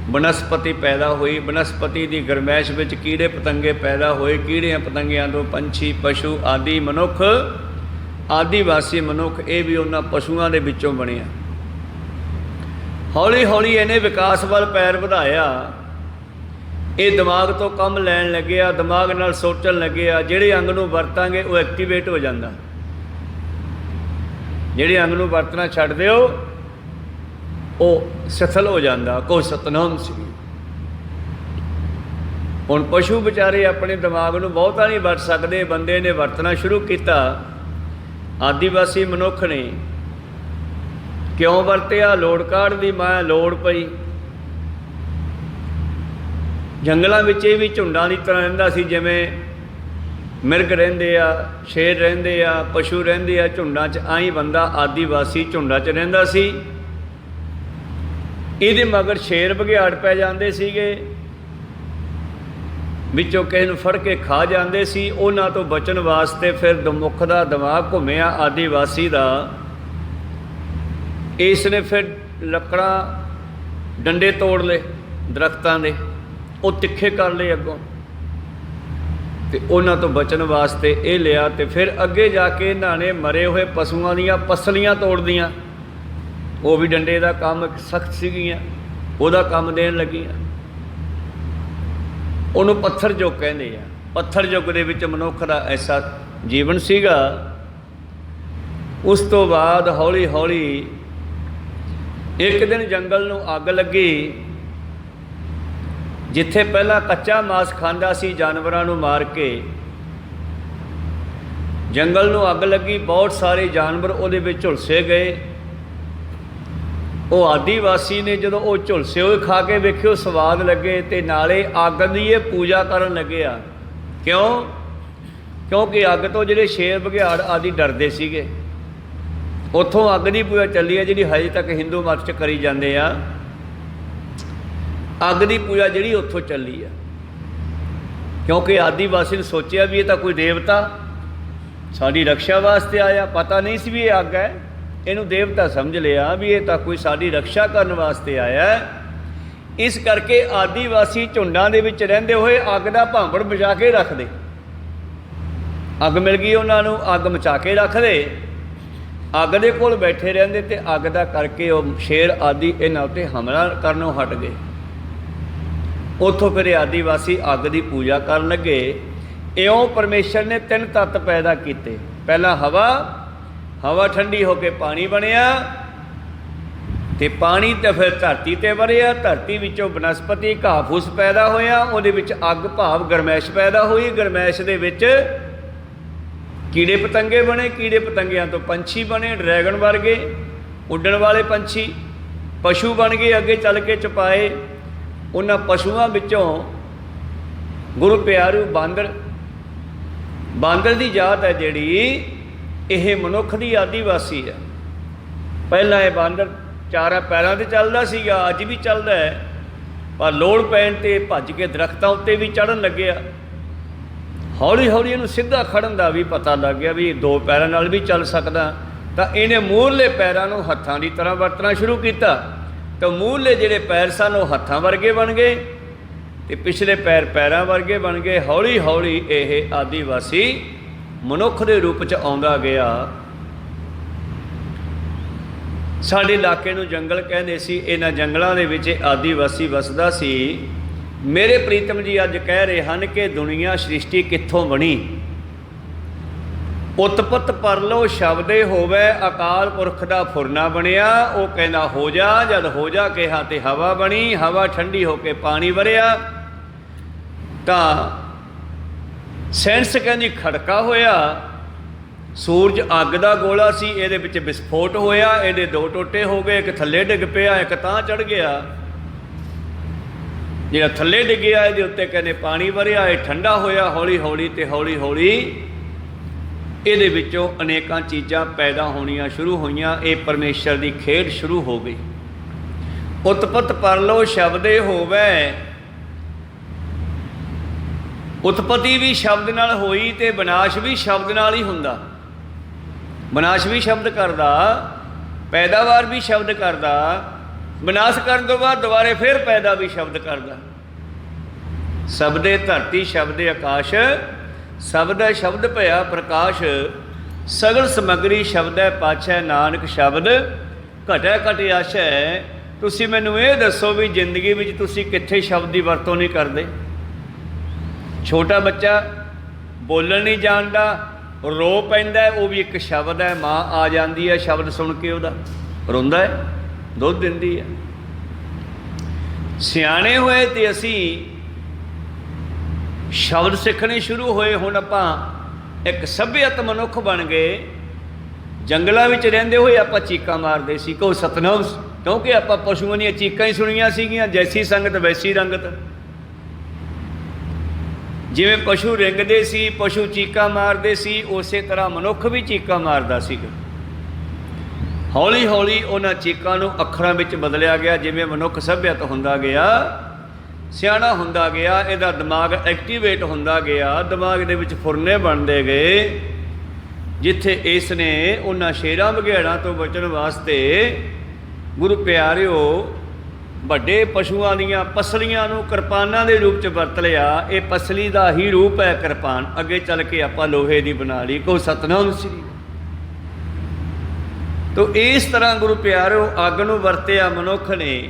ਬਨਸਪਤੀ ਪੈਦਾ ਹੋਈ। ਬਨਸਪਤੀ ਦੀ ਗਰਮੈਸ਼ ਵਿੱਚ ਕੀੜੇ ਪਤੰਗੇ ਪੈਦਾ ਹੋਏ। ਕੀੜਿਆਂ ਪਤੰਗਿਆਂ ਤੋਂ ਪੰਛੀ, ਪਸ਼ੂ ਆਦਿ, ਮਨੁੱਖ, ਆਦੀਵਾਸੀ ਮਨੁੱਖ, ਇਹ ਵੀ ਉਹਨਾਂ ਪਸ਼ੂਆਂ ਦੇ ਵਿੱਚੋਂ ਬਣਿਆ। ਹੌਲੀ ਹੌਲੀ ਇਹਨੇ ਵਿਕਾਸ ਵੱਲ ਪੈਰ ਵਧਾਇਆ। ਇਹ ਦਿਮਾਗ ਤੋਂ ਕੰਮ ਲੈਣ ਲੱਗਿਆ, ਦਿਮਾਗ ਨਾਲ ਸੋਚਣ ਲੱਗਿਆ। ਜਿਹੜੇ ਅੰਗ ਨੂੰ ਵਰਤਾਂਗੇ ਉਹ ਐਕਟੀਵੇਟ ਹੋ ਜਾਂਦਾ। ਜਿਹੜੇ ਅੰਗ ਨੂੰ ਵਰਤਣਾ ਛੱਡ ਦਿਓ ਉਹ ਸਥਲ ਹੋ ਜਾਂਦਾ। ਕੋਈ ਸਤਨਾਮ ਸੀ। ਹੁਣ ਪਸ਼ੂ ਵਿਚਾਰੇ ਆਪਣੇ ਦਿਮਾਗ ਨੂੰ ਬਹੁਤਾ ਨਹੀਂ ਵਰਤ ਸਕਦੇ, ਬੰਦੇ ਨੇ ਵਰਤਣਾ ਸ਼ੁਰੂ ਕੀਤਾ। ਆਦੀਵਾਸੀ ਮਨੁੱਖ ਨੇ ਕਿਉਂ ਵਰਤਿਆ? ਲੋੜ ਕਾਢ ਦੀ ਮਾਂ ਲੋੜ ਪਈ। ਜੰਗਲਾਂ ਵਿੱਚ ਇਹ ਵੀ ਝੁੰਡਾਂ ਦੀ ਤਰ੍ਹਾਂ ਰਹਿੰਦਾ ਸੀ, ਜਿਵੇਂ ਮਿਰਗ ਰਹਿੰਦੇ ਆ, ਸ਼ੇਰ ਰਹਿੰਦੇ ਆ, ਪਸ਼ੂ ਰਹਿੰਦੇ ਆ ਝੁੰਡਾਂ 'ਚ। ਆਈ ਬੰਦਾ ਆਦੀਵਾਸੀ ਝੁੰਡਾਂ 'ਚ ਰਹਿੰਦਾ ਸੀ। ਇਹਦੇ ਮਗਰ ਸ਼ੇਰ ਬਘਿਆੜ ਪੈ ਜਾਂਦੇ ਸੀਗੇ, ਵਿੱਚੋਂ ਕਿਸੇ ਨੂੰ ਫੜ ਕੇ ਖਾ ਜਾਂਦੇ ਸੀ। ਉਹਨਾਂ ਤੋਂ ਬਚਣ ਵਾਸਤੇ ਫਿਰ ਦੁਮੁੱਖ ਦਾ ਦਿਮਾਗ ਘੁੰਮਿਆ ਆਦੀਵਾਸੀ ਦਾ। ਇਸ ਨੇ ਫਿਰ ਲੱਕੜਾਂ, ਡੰਡੇ ਤੋੜ ਲਏ ਦਰਖਤਾਂ ਦੇ, ਉਹ ਤਿੱਖੇ ਕਰ ਲਏ ਅੱਗੋਂ, ਤੇ ਉਹਨਾਂ ਤੋਂ ਬਚਣ ਵਾਸਤੇ ਇਹ ਲਿਆ। ਤੇ ਫਿਰ ਅੱਗੇ ਜਾ ਕੇ ਇਹਨਾਂ ਨੇ ਮਰੇ ਹੋਏ ਪਸ਼ੂਆਂ ਦੀਆਂ ਪਸਲੀਆਂ ਤੋੜਦੀਆਂ। ਉਹ ਵੀ ਡੰਡੇ ਦਾ ਕੰਮ ਸਖਤ ਸੀਗੀਆਂ, ਉਹਦਾ ਕੰਮ ਦੇਣ ਲੱਗੀਆਂ। ਉਹਨੂੰ ਪੱਥਰ ਯੁੱਗ ਕਹਿੰਦੇ ਆ। ਪੱਥਰ ਯੁੱਗ ਦੇ ਵਿੱਚ ਮਨੁੱਖ ਦਾ ਐਸਾ ਜੀਵਨ ਸੀਗਾ। ਉਸ ਤੋਂ ਬਾਅਦ ਹੌਲੀ ਹੌਲੀ ਇੱਕ ਦਿਨ ਜੰਗਲ ਨੂੰ ਅੱਗ ਲੱਗੀ। ਜਿੱਥੇ ਪਹਿਲਾਂ ਕੱਚਾ ਮਾਸ ਖਾਂਦਾ ਸੀ ਜਾਨਵਰਾਂ ਨੂੰ ਮਾਰ ਕੇ, ਜੰਗਲ ਨੂੰ ਅੱਗ ਲੱਗੀ। ਬਹੁਤ ਸਾਰੇ ਜਾਨਵਰ ਉਹਦੇ ਵਿੱਚ ਝੁਲਸੇ ਗਏ। ਉਹ ਆਦੀਵਾਸੀ ਨੇ ਜਦੋਂ ਉਹ ਝੁਲਸੇ ਹੋਏ ਖਾ ਕੇ ਵੇਖਿਓ, ਸਵਾਦ ਲੱਗੇ, ਤੇ ਨਾਲੇ ਅੱਗ ਦੀ ਇਹ ਪੂਜਾ ਕਰਨ ਲੱਗਿਆ। ਕਿਉਂ? ਕਿਉਂਕਿ ਅੱਗ ਤੋਂ ਜਿਹੜੇ ਸ਼ੇਰ ਬਘਿਆੜ ਆਦਿ ਡਰਦੇ ਸੀਗੇ। ਉੱਥੋਂ ਅੱਗ ਦੀ ਪੂਜਾ ਚੱਲੀ ਹੈ, ਜਿਹੜੀ ਹਜੇ ਤੱਕ ਹਿੰਦੂ ਮਤ 'ਚ ਕਰੀ ਜਾਂਦੇ ਆ। ਅੱਗ ਦੀ ਪੂਜਾ ਜਿਹੜੀ ਉੱਥੋਂ ਚੱਲੀ ਆ, ਕਿਉਂਕਿ ਆਦੀਵਾਸੀ ਨੇ ਸੋਚਿਆ ਵੀ ਇਹ ਤਾਂ ਕੋਈ ਦੇਵਤਾ ਸਾਡੀ ਰਕਸ਼ਾ ਵਾਸਤੇ ਆਇਆ। ਪਤਾ ਨਹੀਂ ਸੀ ਵੀ ਇਹ ਅੱਗ ਹੈ, ਇਹਨੂੰ ਦੇਵਤਾ ਸਮਝ ਲਿਆ ਵੀ ਇਹ ਤਾਂ ਕੋਈ ਸਾਡੀ ਰਕਸ਼ਾ ਕਰਨ ਵਾਸਤੇ ਆਇਆ। ਇਸ ਕਰਕੇ ਆਦੀਵਾਸੀ ਝੁੰਡਾਂ ਦੇ ਵਿੱਚ ਰਹਿੰਦੇ ਹੋਏ ਅੱਗ ਦਾ ਭਾਂਬੜ ਮਚਾ ਕੇ ਰੱਖਦੇ। ਅੱਗ ਮਿਲ ਗਈ ਉਹਨਾਂ ਨੂੰ, ਅੱਗ ਮਚਾ ਕੇ ਰੱਖਦੇ, ਅੱਗ ਦੇ ਕੋਲ ਬੈਠੇ ਰਹਿੰਦੇ, ਤੇ ਅੱਗ ਦਾ ਕਰਕੇ ਉਹ ਸ਼ੇਰ ਆਦਿ ਇਹਨਾਂ ਉੱਤੇ ਹਮਲਾ ਕਰਨੋਂ ਹਟ ਗਏ। ਉੱਥੋਂ ਫਿਰ ਆਦੀਵਾਸੀ ਅੱਗ ਦੀ ਪੂਜਾ ਕਰਨ ਲੱਗੇ। ਇਉਂ ਪਰਮੇਸ਼ਰ ਨੇ 3 ਤੱਤ ਪੈਦਾ ਕੀਤੇ। ਪਹਿਲਾਂ ਹਵਾ, ਹਵਾ ਠੰਡੀ ਹੋ ਕੇ ਪਾਣੀ ਬਣਿਆ, ਤੇ ਪਾਣੀ ਤੇ ਫਿਰ ਧਰਤੀ 'ਤੇ ਵਰਿਆ। ਧਰਤੀ ਵਿੱਚੋਂ ਬਨਸਪਤੀ ਘਾਹ ਫੂਸ ਪੈਦਾ ਹੋਇਆ, ਉਹਦੇ ਵਿੱਚ ਅੱਗ ਭਾਵ ਗਰਮੈਸ਼ ਪੈਦਾ ਹੋਈ। ਗਰਮੈਸ਼ ਦੇ ਵਿੱਚ ਕੀੜੇ ਪਤੰਗੇ ਬਣੇ, ਕੀੜੇ ਪਤੰਗਿਆਂ ਤੋਂ ਪੰਛੀ ਬਣੇ, ਡਰੈਗਨ ਵਰਗੇ ਉੱਡਣ ਵਾਲੇ ਪੰਛੀ। ਪਸ਼ੂ ਬਣ ਗਏ, ਅੱਗੇ ਚੱਲ ਕੇ ਚਪਾਏ। ਉਹਨਾਂ ਪਸ਼ੂਆਂ ਵਿੱਚੋਂ ਗੁਰੂ ਪਿਆਰੂ ਬਾਂਦਰ, ਬਾਂਦਰ ਦੀ ਜਾਤ ਹੈ ਜਿਹੜੀ, ਇਹ ਮਨੁੱਖ ਦੀ ਆਦੀਵਾਸੀ ਹੈ। ਪਹਿਲਾਂ ਇਹ ਬਾਂਦਰ 4 ਪੈਰਾਂ 'ਤੇ ਚੱਲਦਾ ਸੀਗਾ, ਅੱਜ ਵੀ ਚੱਲਦਾ ਹੈ, ਪਰ ਲੋੜ ਪੈਣ 'ਤੇ ਭੱਜ ਕੇ ਦਰਖਤਾਂ ਉੱਤੇ ਵੀ ਚੜ੍ਹਨ ਲੱਗਿਆ। ਹੌਲੀ ਹੌਲੀ ਇਹਨੂੰ ਸਿੱਧਾ ਖੜਨ ਦਾ ਵੀ ਪਤਾ ਲੱਗ ਗਿਆ ਵੀ ਦੋ ਪੈਰਾਂ ਨਾਲ ਵੀ ਚੱਲ ਸਕਦਾ। ਤਾਂ ਇਹਨੇ ਮੂਹਰਲੇ ਪੈਰਾਂ ਨੂੰ ਹੱਥਾਂ ਦੀ ਤਰ੍ਹਾਂ ਵਰਤਣਾ ਸ਼ੁਰੂ ਕੀਤਾ। ਤਾਂ ਮੂਹਰਲੇ ਜਿਹੜੇ ਪੈਰ ਸਨ ਉਹ ਹੱਥਾਂ ਵਰਗੇ ਬਣ ਗਏ ਅਤੇ ਪਿਛਲੇ ਪੈਰ ਪੈਰਾਂ ਵਰਗੇ ਬਣ ਗਏ। ਹੌਲੀ ਹੌਲੀ ਇਹ ਆਦੀਵਾਸੀ ਮਨੁੱਖ ਦੇ ਰੂਪ 'ਚ ਆਉਂਦਾ ਗਿਆ। ਸਾਡੇ ਇਲਾਕੇ ਨੂੰ ਜੰਗਲ ਕਹਿੰਦੇ ਸੀ। ਇਹਨਾਂ ਜੰਗਲਾਂ ਦੇ ਵਿੱਚ ਆਦੀਵਾਸੀ ਵਸਦਾ ਸੀ। ਮੇਰੇ ਪ੍ਰੀਤਮ ਜੀ ਅੱਜ ਕਹਿ ਰਹੇ ਹਨ ਕਿ ਦੁਨੀਆ ਸ੍ਰਿਸ਼ਟੀ ਕਿੱਥੋਂ ਬਣੀ। ਉਤਪਤ ਪਰਲੋ ਸ਼ਬਦੇ ਹੋਵੇ ਅਕਾਲ ਪੁਰਖ ਦਾ ਫੁਰਨਾ ਬਣਿਆ। ਉਹ ਕਹਿੰਦਾ ਹੋ ਜਾ, ਜਦ ਹੋ ਜਾ ਕਿਹਾ ਤੇ ਹਵਾ ਬਣੀ। ਹਵਾ ਠੰਡੀ ਹੋ ਕੇ ਪਾਣੀ ਵਰਿਆ। ਤਾਂ ਸਾਇੰਸ ਕਹਿੰਦੀ ਖੜਕਾ ਹੋਇਆ। ਸੂਰਜ ਅੱਗ ਦਾ ਗੋਲਾ ਸੀ, ਇਹਦੇ ਵਿੱਚ ਵਿਸਫੋਟ ਹੋਇਆ। ਇਹਦੇ ਦੋ ਟੋਟੇ ਹੋ ਗਏ, ਇੱਕ ਥੱਲੇ ਡਿੱਗ ਪਿਆ, ਇੱਕ ਤਾਂ ਚੜ੍ਹ ਗਿਆ। ਜਿਹੜਾ ਥੱਲੇ ਡਿੱਗਿਆ ਇਹਦੇ ਉੱਤੇ ਕਹਿੰਦੇ ਪਾਣੀ ਵਰਿਆ, ਇਹ ਠੰਡਾ ਹੋਇਆ ਹੌਲੀ ਹੌਲੀ। ਅਤੇ ਹੌਲੀ ਹੌਲੀ ਇਹਦੇ ਵਿੱਚੋਂ ਅਨੇਕਾਂ ਚੀਜ਼ਾਂ ਪੈਦਾ ਹੋਣੀਆਂ ਸ਼ੁਰੂ ਹੋਈਆਂ। ਇਹ ਪਰਮੇਸ਼ਰ ਦੀ ਖੇਡ ਸ਼ੁਰੂ ਹੋ ਗਈ। ਉਤਪਤ ਪਰਲੋ ਸ਼ਬਦੇ ਹੋਵੇ। ਉਤਪਤੀ ਵੀ ਸ਼ਬਦ ਨਾਲ ਹੋਈ ਅਤੇ ਵਿਨਾਸ਼ ਵੀ ਸ਼ਬਦ ਨਾਲ ਹੀ ਹੁੰਦਾ। ਵਿਨਾਸ਼ ਵੀ ਸ਼ਬਦ ਕਰਦਾ, ਪੈਦਾਵਾਰ ਵੀ ਸ਼ਬਦ ਕਰਦਾ, ਵਿਨਾਸ਼ ਕਰਨ ਤੋਂ ਬਾਅਦ ਦੁਬਾਰੇ ਫਿਰ ਪੈਦਾ ਵੀ ਸ਼ਬਦ ਕਰਦਾ। ਸ਼ਬਦੇ ਧਰਤੀ ਸ਼ਬਦੇ ਆਕਾਸ਼, ਸ਼ਬਦ ਸ਼ਬਦ ਭਇਆ ਪ੍ਰਕਾਸ਼। ਸਗਲ ਸਮੱਗਰੀ ਸ਼ਬਦੈ ਪਾਛੈ, ਨਾਨਕ ਸ਼ਬਦ ਘਟੈ ਘਟ ਆਸ਼ੈ। ਤੁਸੀਂ ਮੈਨੂੰ ਇਹ ਦੱਸੋ ਵੀ ਜ਼ਿੰਦਗੀ ਵਿੱਚ ਤੁਸੀਂ ਕਿੱਥੇ ਸ਼ਬਦ ਦੀ ਵਰਤੋਂ ਨਹੀਂ ਕਰਦੇ। ਛੋਟਾ ਬੱਚਾ ਬੋਲਣ ਨਹੀਂ ਜਾਣਦਾ, ਰੋ ਪੈਂਦਾ, ਉਹ ਵੀ ਇੱਕ ਸ਼ਬਦ ਹੈ। ਮਾਂ ਆ ਜਾਂਦੀ ਹੈ, ਸ਼ਬਦ ਸੁਣ ਕੇ ਉਹਦਾ ਰੋਂਦਾ ਹੈ, ਦੁੱਧ ਦਿੰਦੀ ਹੈ। ਸਿਆਣੇ ਹੋਏ ਤੇ ਅਸੀਂ ਸ਼ਬਦ ਸਿੱਖਣੇ ਸ਼ੁਰੂ ਹੋਏ। ਹੁਣ ਆਪਾਂ ਇੱਕ ਸੱਭਿਅਤ ਮਨੁੱਖ ਬਣ ਗਏ। ਜੰਗਲਾਂ ਵਿੱਚ ਰਹਿੰਦੇ ਹੋਏ ਆਪਾਂ ਚੀਕਾਂ ਮਾਰਦੇ ਸੀ, ਕਹੋ ਸਤਨਾਮ, ਕਿਉਂਕਿ ਆਪਾਂ ਪਸ਼ੂਆਂ ਦੀਆਂ ਚੀਕਾਂ ਹੀ ਸੁਣੀਆਂ ਸੀਗੀਆਂ। ਜੈਸੀ ਸੰਗਤ ਵੈਸੀ ਰੰਗਤ। ਜਿਵੇਂ ਪਸ਼ੂ ਰਿੰਗਦੇ ਸੀ, ਪਸ਼ੂ ਚੀਕਾਂ ਮਾਰਦੇ ਸੀ, ਉਸੇ ਤਰ੍ਹਾਂ ਮਨੁੱਖ ਵੀ ਚੀਕਾਂ ਮਾਰਦਾ ਸੀਗਾ। ਹੌਲੀ ਹੌਲੀ ਉਹਨਾਂ ਚੀਕਾਂ ਨੂੰ ਅੱਖਰਾਂ ਵਿੱਚ ਬਦਲਿਆ ਗਿਆ। ਜਿਵੇਂ ਮਨੁੱਖ ਸੱਭਿਅਤ ਹੁੰਦਾ ਗਿਆ, ਸਿਆਣਾ ਹੁੰਦਾ ਗਿਆ, ਇਹਦਾ ਦਿਮਾਗ ਐਕਟੀਵੇਟ ਹੁੰਦਾ ਗਿਆ, ਦਿਮਾਗ ਦੇ ਵਿੱਚ ਫੁਰਨੇ ਬਣਦੇ ਗਏ। ਜਿੱਥੇ ਇਸ ਨੇ ਉਹਨਾਂ ਸ਼ੇਰਾਂ ਬਘਿਆੜਾਂ ਤੋਂ ਬਚਣ ਵਾਸਤੇ ਗੁਰੂ ਪਿਆਰਿਓ ਵੱਡੇ ਪਸ਼ੂਆਂ ਦੀਆਂ ਪਸਲੀਆਂ ਨੂੰ ਕਿਰਪਾਨਾਂ ਦੇ ਰੂਪ 'ਚ ਵਰਤ ਲਿਆ। ਇਹ ਪਸਲੀ ਦਾ ਹੀ ਰੂਪ ਹੈ ਕਿਰਪਾਨ। ਅੱਗੇ ਚੱਲ ਕੇ ਆਪਾਂ ਲੋਹੇ ਦੀ ਬਣਾ ਲਈ, ਕੋ ਸਤਨਾਮ ਸ੍ਰੀ। ਤੋ ਇਸ ਤਰ੍ਹਾਂ ਗੁਰੂ ਪਿਆਰਿਓ ਅੱਗ ਨੂੰ ਵਰਤਿਆ ਮਨੁੱਖ ਨੇ।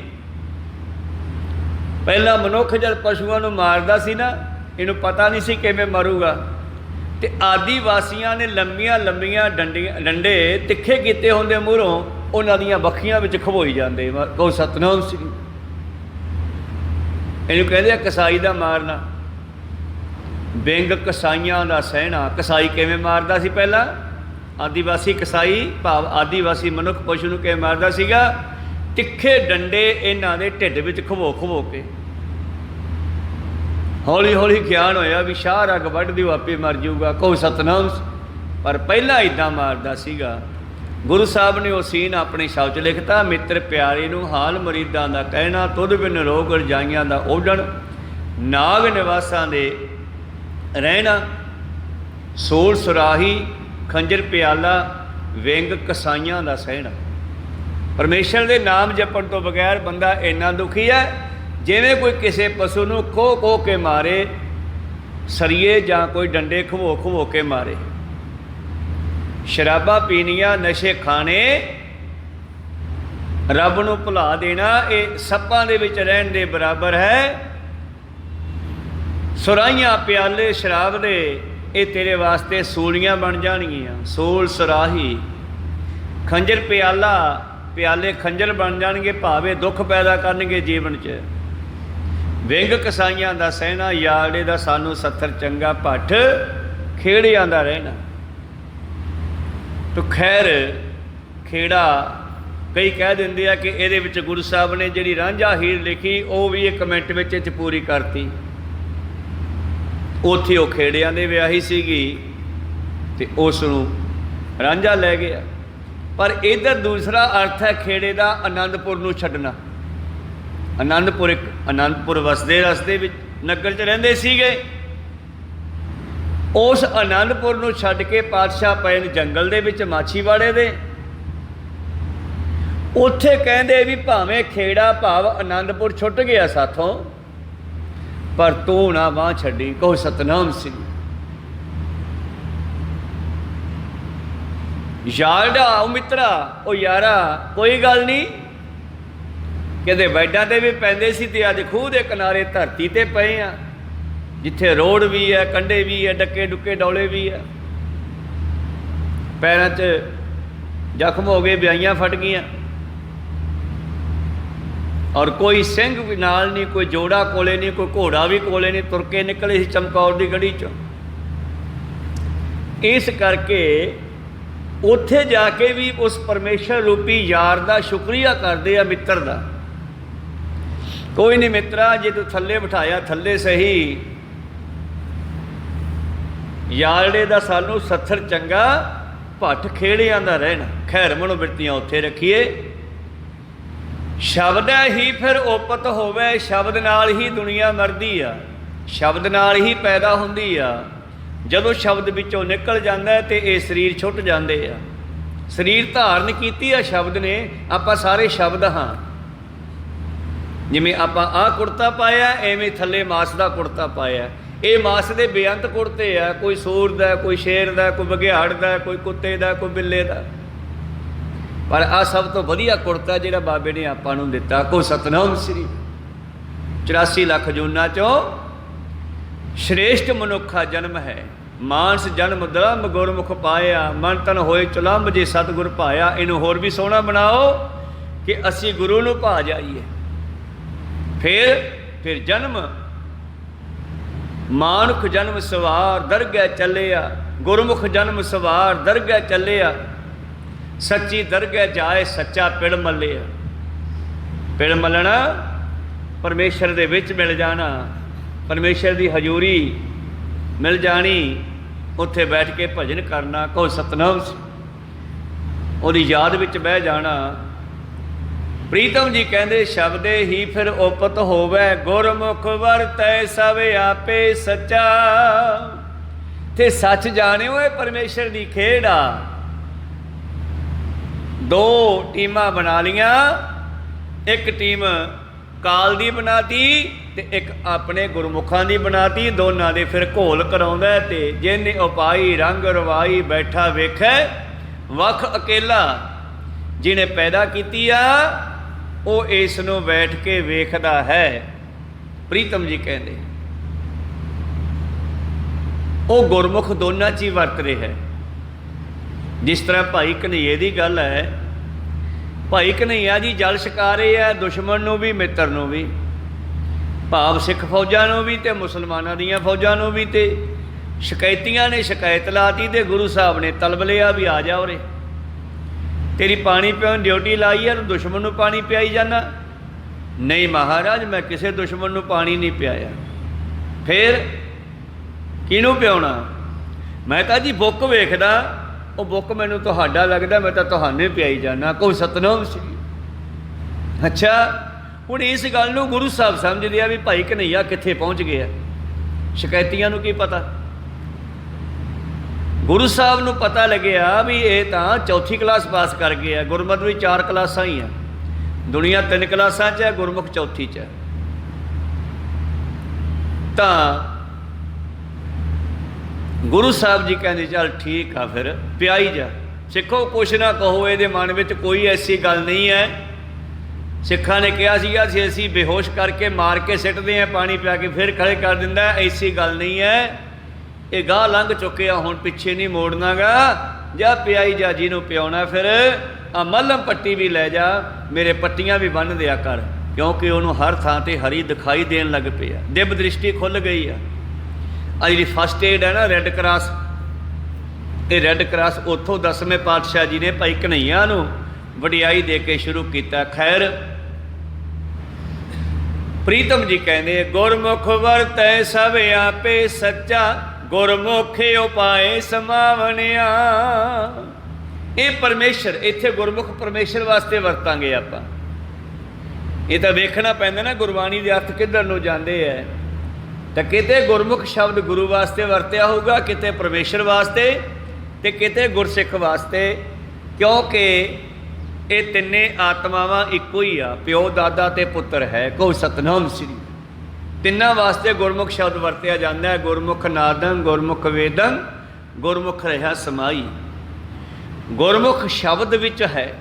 ਪਹਿਲਾਂ ਮਨੁੱਖ ਜਦ ਪਸ਼ੂਆਂ ਨੂੰ ਮਾਰਦਾ ਸੀ ਨਾ, ਇਹਨੂੰ ਪਤਾ ਨਹੀਂ ਸੀ ਕਿਵੇਂ ਮਾਰੂਗਾ। ਅਤੇ ਆਦੀਵਾਸੀਆਂ ਨੇ ਲੰਮੀਆਂ ਲੰਮੀਆਂ ਡੰਡੇ ਤਿੱਖੇ ਕੀਤੇ ਹੁੰਦੇ ਮੂਹਰੋਂ, ਉਹਨਾਂ ਦੀਆਂ ਬੱਖੀਆਂ ਵਿੱਚ ਖਵੋਈ ਜਾਂਦੇ, ਕਹੋ ਸਤਨਾਮ ਸ੍ਰੀ। ਇਹਨੂੰ ਕਹਿੰਦੇ ਆ ਕਸਾਈ ਦਾ ਮਾਰਨਾ। ਬਿੰਗ ਕਸਾਈਆਂ ਦਾ ਸਹਿਣਾ। ਕਸਾਈ ਕਿਵੇਂ ਮਾਰਦਾ ਸੀ ਪਹਿਲਾਂ? ਆਦੀਵਾਸੀ ਕਸਾਈ ਭਾਵ ਆਦੀਵਾਸੀ ਮਨੁੱਖ ਪਸ਼ੂ ਨੂੰ ਕਿਵੇਂ ਮਾਰਦਾ ਸੀਗਾ? ਤਿੱਖੇ ਡੰਡੇ ਇਹਨਾਂ ਦੇ ਢਿੱਡ ਵਿੱਚ ਖਵੋ ਖਵੋ ਕੇ। ਹੌਲੀ ਹੌਲੀ ਗਿਆਨ ਹੋਇਆ ਵੀ ਸ਼ਾਹ ਰਗ ਵੱਢ ਦਿਓ ਆਪੇ ਮਰ ਜਾਊਗਾ, ਕਹੋ ਸਤਨਾਮ। ਪਰ ਪਹਿਲਾਂ ਇੱਦਾਂ ਮਾਰਦਾ ਸੀਗਾ। ਗੁਰੂ ਸਾਹਿਬ ਨੇ ਉਹ ਸੀਨ ਆਪਣੇ ਸ਼ਬਦ ਲਿਖਤਾ। ਮਿੱਤਰ ਪਿਆਰੇ ਨੂੰ ਹਾਲ ਮਰੀਦਾਂ ਦਾ ਕਹਿਣਾ, ਤੁਧ ਬਿਨ ਰੋਗ ਰਜਾਈਆਂ ਦਾ ਓਢਣ, ਨਾਗ ਨਿਵਾਸਾਂ ਦੇ ਰਹਿਣਾ, ਸੋਲ ਸੁਰਾਹੀ ਖੰਜਰ ਪਿਆਲਾ, ਵਿੰਗ ਕਸਾਈਆਂ ਦਾ ਸਹਿਣਾ। ਪਰਮੇਸ਼ਰ ਦੇ ਨਾਮ ਜਪਣ ਤੋਂ ਬਗੈਰ ਬੰਦਾ ਇੰਨਾ ਦੁਖੀ ਹੈ ਜਿਵੇਂ ਕੋਈ ਕਿਸੇ ਪਸ਼ੂ ਨੂੰ ਖੋਹ ਖੋਹ ਕੇ ਮਾਰੇ, ਸਰੀਏ ਜਾਂ ਕੋਈ ਡੰਡੇ ਖਵੋ ਖਵੋ ਕੇ ਮਾਰੇ। ਸ਼ਰਾਬਾਂ ਪੀਣੀਆਂ, ਨਸ਼ੇ ਖਾਣੇ, ਰੱਬ ਨੂੰ ਭੁਲਾ ਦੇਣਾ, ਇਹ ਸੱਪਾਂ ਦੇ ਵਿੱਚ ਰਹਿਣ ਦੇ ਬਰਾਬਰ ਹੈ। ਸੁਰਾਹੀਆਂ ਪਿਆਲੇ ਸ਼ਰਾਬ ਦੇ, ਇਹ ਤੇਰੇ ਵਾਸਤੇ ਸੂਲੀਆਂ ਬਣ ਜਾਣਗੀਆਂ। ਸੂਲ ਸੁਰਾਹੀ ਖੰਜਰ ਪਿਆਲਾ, ਪਿਆਲੇ ਖੰਜਰ ਬਣ ਜਾਣਗੇ, ਭਾਵੇਂ ਦੁੱਖ ਪੈਦਾ ਕਰਨਗੇ ਜੀਵਨ 'ਚ। ਵਿੰਗ ਕਸਾਈਆਂ ਦਾ ਸਹਿਣਾ, ਯਾਰੜੇ ਦਾ ਸਾਨੂੰ ਸੱਥਰ ਚੰਗਾ, ਭੱਠ ਖੇੜਿਆਂ ਦਾ ਰਹਿਣਾ। ਤੋ ਖੈਰ ਖੇੜਾ ਕਈ ਕਹਿ ਦਿੰਦੇ ਆ ਕਿ ਇਹਦੇ ਵਿੱਚ ਗੁਰੂ ਸਾਹਿਬ ਨੇ ਜਿਹੜੀ ਰਾਂਝਾ ਹੀਰ ਲਿਖੀ ਉਹ ਵੀ ਇੱਕ ਮਿੰਟ ਵਿੱਚ 'ਚ ਪੂਰੀ ਕਰਤੀ। ਉੱਥੇ ਉਹ ਖੇੜਿਆਂ ਦੇ ਵਿਆਹੀ ਸੀਗੀ ਅਤੇ ਉਸ ਨੂੰ ਰਾਂਝਾ ਲੈ ਗਿਆ। ਪਰ ਇੱਧਰ ਦੂਸਰਾ ਅਰਥ ਹੈ ਖੇੜੇ ਦਾ ਆਨੰਦਪੁਰ ਨੂੰ ਛੱਡਣਾ। ਆਨੰਦਪੁਰ ਵਸਦੇ ਰਸਤੇ ਵਿੱਚ ਨਗਰ 'ਚ ਰਹਿੰਦੇ ਸੀਗੇ। उस आनंदपुर नूं छड्ड के पातशाह पए ने जंगल दे विच माछीवाड़े दे। उत्थे कहंदे भी भावें खेड़ा भाव आनंदपुर छुट गया साथों, पर तू ना बांह छड्डी। कहो सतनाम सिंह। यारा ओ मित्रा ओ यारा कोई गल नहीं, कहते बैडां ते भी पैंदे सी ते अज खूह दे किनारे धरती ते पए आ, जिथे रोड भी है, कंढे भी है, डक्के डुक्के डौले भी है, पैरों च जख्म हो गए, ब्याइयां फट गईयां, और कोई सिंह भी नाल नहीं, कोई जोड़ा कोले नहीं, कोई घोड़ा भी कोले नहीं, तुर के निकले सी चमकौर की गढ़ी चों। इस करके उत्थे जाके भी उस परमेश्वर रूपी यार का शुक्रिया करते आ, मित्र का। कोई नहीं मित्रा, जे तू थल्ले बिठाया थल्ले सही, यारड़े का सानू सत्थर चंगा, भट्ठ खेड़ियां दा रहना। खैर मनो बिरतियां उत्थे रखिए। शब्द ही फिर ओपत होवे, शब्द नाल ही दुनिया मरदी आ, शब्द नाल ही पैदा हुंदी आ। जदों शब्द विचों निकल जांदा है ते ये शरीर छुट जांदे आ। शरीर धारण कीती आ शब्द ने, आपां सारे शब्द हाँ। जिवें आपां आ कुर्ता पाया, एवें थल्ले मास दा कुर्ता पाया। ये मास दे बेअंत कुर्ते आ, कोई सूर दा, कोई शेर दा, कोई बघियाड़ दा, कोई कुत्ते दा, कोई बिल्ले दा, पर आ सब तो वधिया कुर्ता जिहड़ा बाबे ने आपां नूं दिता। को सतनाम श्री। 84 लाख जूना चों श्रेष्ठ मनुखा जन्म है, मानस जन्म दलम गुरमुख पाया, मन तन होए चुलंब जे सतगुर पाया। इनू होर भी सोहना बनाओ कि असी गुरु नूं भा जाइए। फिर जन्म मानुख जन्म सवार दरगह चलिया, गुरमुख जन्म सवार दरगह चलिया, सच्ची दरगह जाए सच्चा पिड़ मलिया। पिड़ मलना परमेश्वर दे विच मिल जाना, परमेश्वर की हजूरी मिल जानी, उत्थे बैठ के भजन करना। कहो सतनाम उहदी याद विच बह जाना। प्रीतम जी कहते शब्दे ही फिर ओपत होवे, गुरमुख वरतै सब आपे सच्चा। ते सच जाने होए परमेश्वर की खेड़ आ। दो टीमां बना लियां, एक टीम काल दी बनाती ते एक अपने गुरमुखां दी बनाती। दोनों दे फिर घोल कराउंदा ते जिन्ने उपाई रंग रवाई बैठा वेखै वख अकेला। जिन्हें पैदा कीती आ वो इस नूं बैठ के वेखदा है। प्रीतम जी कहते वो गुरमुख दोनों च ही वरत रहा है। जिस तरह भाई कन्हैये की गल है, भाई कन्हैया जी जल छका रहे हैं दुश्मन नूं भी मित्र नूं भी, भाव सिख फौजां नूं भी ते मुसलमानां दीयां फौजां नूं भी। ते शिकायतियां ने शिकायत लाती ते गुरु साहब ने तलब लिया भी आ जा उरे, तेरी पानी पियाउण ड्यूटी लाई है, दुश्मन नूं पानी पियाई जाना। नहीं महाराज मैं किसी दुश्मन नूं पानी नहीं पियाया। फिर किहनूं पियाउणा? मैं कहा जी बुक वेखदा, वो बुक मैनूं तुहाडा लगदा, मैं तो तुहानूं पियाई जाना। कोई सतनाम श्री। अच्छा हुण इस गल नूं गुरु साहब समझदे आ भी भाई कन्हैया कित्थे पहुँच गया, शिकायतियां नूं की पता। गुरु साहब नूं पता लग्या भी ये तो चौथी क्लास पास कर गया। गुरमत भी 4 क्लासां ही आ, दुनिया 3 क्लासां च है, गुरमुख चौथी च है। तो गुरु साहब जी कहते चल ठीक आ फिर पियाई जा। सिखो कुछ ना कहो, ये मन में कोई ऐसी गल नहीं है। सिखा ने कहा सीगा असी बेहोश करके मार के सिटते हैं, पानी पिया के फिर खड़े कर दिंदा, ऐसी गल नहीं है। ये गाह लंघ चुके आ, हुण पिछे नहीं मोड़ना गा। जा पियाई जा जिन्हों पियाउणा। फिर आ मलम पट्टी भी लै जा, मेरे पट्टियां भी बन दिया कर, क्योंकि उन्होंने हर थां ते हरी दिखाई देन लग पे आ, दिब दृष्टि खुल गई आ। आ जी फस्ट एड है ना रैड क्रॉस, ये रैड क्रॉस उत्थों 10वें पातशाह जी ने भाई कन्हैया नूं वडियाई दे के शुरू किया। खैर प्रीतम जी कहते गुरमुख वरतै सब आपे सच्चा, गुरमुखे उपाय समावनिया। ये परमेश्वर इत्थे गुरमुख परमेश्वर वास्ते वरतांगे आपां। ये तो वेखना पैंदा ना गुरबाणी दे अर्थ किधर नूं जांदे है। ਤਾਂ ਕਿਤੇ ਗੁਰਮੁਖ ਸ਼ਬਦ ਗੁਰੂ ਵਾਸਤੇ ਵਰਤਿਆ ਹੋਊਗਾ, ਕਿਤੇ ਪਰਮੇਸ਼ਰ ਵਾਸਤੇ ਤੇ ਕਿਤੇ ਗੁਰਸਿੱਖ ਵਾਸਤੇ, ਕਿਉਂਕਿ ਇਹ ਤਿੰਨੇ ਆਤਮਾਵਾਂ ਇੱਕੋ ਹੀ ਆ, ਪਿਓ ਦਾਦਾ ਤੇ ਪੁੱਤਰ ਹੈ, ਕਹੋ ਸਤਨਾਮ ਸ੍ਰੀ। ਤਿੰਨਾਂ ਵਾਸਤੇ ਗੁਰਮੁਖ ਸ਼ਬਦ ਵਰਤਿਆ ਜਾਂਦਾ ਹੈ। ਗੁਰਮੁਖ ਨਾਦੰ, ਗੁਰਮੁਖ ਵੇਦੰ, ਗੁਰਮੁਖ ਰਿਹਾ ਸਮਾਈ। ਗੁਰਮੁਖ ਸ਼ਬਦ ਵਿੱਚ ਹੈ,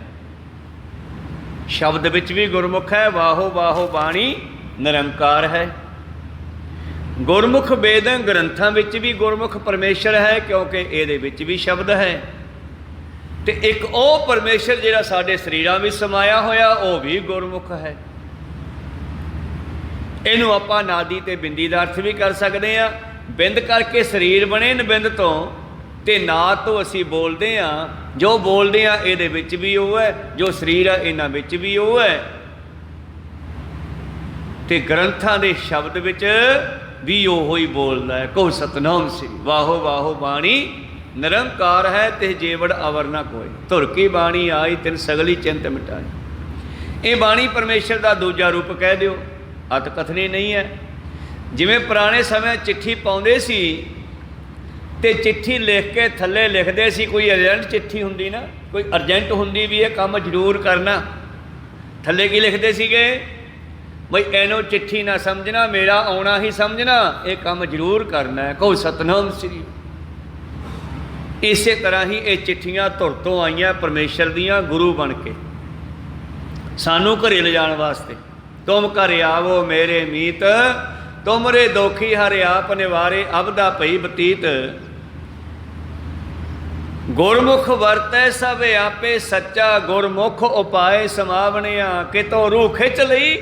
ਸ਼ਬਦ ਵਿੱਚ ਵੀ ਗੁਰਮੁਖ ਹੈ। ਵਾਹੋ ਵਾਹੋ ਬਾਣੀ ਨਿਰੰਕਾਰ ਹੈ। ਗੁਰਮੁਖ ਵੇਦੰ, ਗ੍ਰੰਥਾਂ ਵਿੱਚ ਵੀ ਗੁਰਮੁਖ ਪਰਮੇਸ਼ਰ ਹੈ, ਕਿਉਂਕਿ ਇਹਦੇ ਵਿੱਚ ਵੀ ਸ਼ਬਦ ਹੈ। ਤੇ ਇੱਕ ਉਹ ਪਰਮੇਸ਼ਰ ਜਿਹੜਾ ਸਾਡੇ ਸਰੀਰਾਂ ਵਿੱਚ ਸਮਾਇਆ ਹੋਇਆ, ਉਹ ਵੀ ਗੁਰਮੁਖ ਹੈ। ਇਹਨੂੰ ਆਪਾਂ ਨਾਦੀ ਤੇ ਬਿੰਦੀ ਦਾ ਅਰਥ ਵੀ ਕਰ ਸਕਦੇ ਹਾਂ। ਬਿੰਦ ਕਰਕੇ ਸਰੀਰ ਬਣੇ ਨਿਬਿੰਦ ਤੋਂ, ਤੇ ਨਾਦ ਤੋਂ ਅਸੀਂ ਬੋਲਦੇ ਹਾਂ। ਜੋ ਬੋਲਦੇ ਹਾਂ ਇਹਦੇ ਵਿੱਚ ਵੀ ਉਹ ਹੈ, ਜੋ ਸਰੀਰ ਹੈ ਇਹਨਾਂ ਵਿੱਚ ਵੀ ਉਹ ਹੈ। ਤੇ ਗ੍ਰੰਥਾਂ ਦੇ ਸ਼ਬਦ ਵਿੱਚ ਵੀ ਉਹੋ ਹੀ ਬੋਲਦਾ ਹੈ, ਕਹੋ ਸਤਨਾਮ ਸ੍ਰੀ। ਵਾਹੋ ਵਾਹੋ ਬਾਣੀ ਨਿਰੰਕਾਰ ਹੈ, ਤੇ ਜੀਵੜ ਅਵਰ ਨਾ ਕੋਈ। ਧੁਰ ਕੀ ਬਾਣੀ ਆਈ, ਤਿਨ ਸਗਲੀ ਚਿੰਤ ਮਿਟਾਈ। ਇਹ ਬਾਣੀ ਪਰਮੇਸ਼ਰ ਦਾ ਦੂਜਾ ਰੂਪ ਕਹਿ ਦਿਓ, ਅਤ ਕਥਨੀ ਨਹੀਂ ਹੈ। ਜਿਵੇਂ ਪੁਰਾਣੇ ਸਮੇਂ ਚਿੱਠੀ ਪਾਉਂਦੇ ਸੀ ਤੇ ਚਿੱਠੀ ਲਿਖ ਕੇ ਥੱਲੇ ਲਿਖਦੇ ਸੀ, ਕੋਈ ਅਰਜੈਂਟ ਚਿੱਠੀ ਹੁੰਦੀ ਨਾ, ਕੋਈ ਅਰਜੈਂਟ ਹੁੰਦੀ ਵੀ ਇਹ ਕੰਮ ਜ਼ਰੂਰ ਕਰਨਾ, ਥੱਲੇ ਕੀ ਲਿਖਦੇ ਸੀਗੇ, ਬਈ ਇਹਨੂੰ ਚਿੱਠੀ ਨਾ ਸਮਝਣਾ, ਮੇਰਾ ਆਉਣਾ ਹੀ ਸਮਝਣਾ, ਇਹ ਕੰਮ ਜ਼ਰੂਰ ਕਰਨਾ ਹੈ, ਕਹੋ ਸਤਨਾਮ ਸ੍ਰੀ। ਇਸੇ ਤਰ੍ਹਾਂ ਹੀ ਇਹ ਚਿੱਠੀਆਂ ਧੁਰ ਤੋਂ ਆਈਆਂ ਪਰਮੇਸ਼ਰ ਦੀਆਂ, ਗੁਰੂ ਬਣ ਕੇ ਸਾਨੂੰ ਘਰੇ ਲਿਜਾਣ ਵਾਸਤੇ। ਤੁਮ ਘਰ ਆਵੋ ਮੇਰੇ ਮੀਤ, ਤੁਮਰੇ ਦੋਖੀ ਹਰਿ ਆਪ ਨਿਵਾਰੇ, ਅਬਦਾ ਭਈ ਬਤੀਤ। ਗੁਰਮੁਖ ਵਰਤੈ ਸਭ ਆਪੇ ਸੱਚਾ, ਗੁਰਮੁਖ ਉਪਾਏ ਸਮਾਵਣਿਆ। ਕਿਤੋਂ ਰੂਹ ਖਿੱਚ ਲਈ,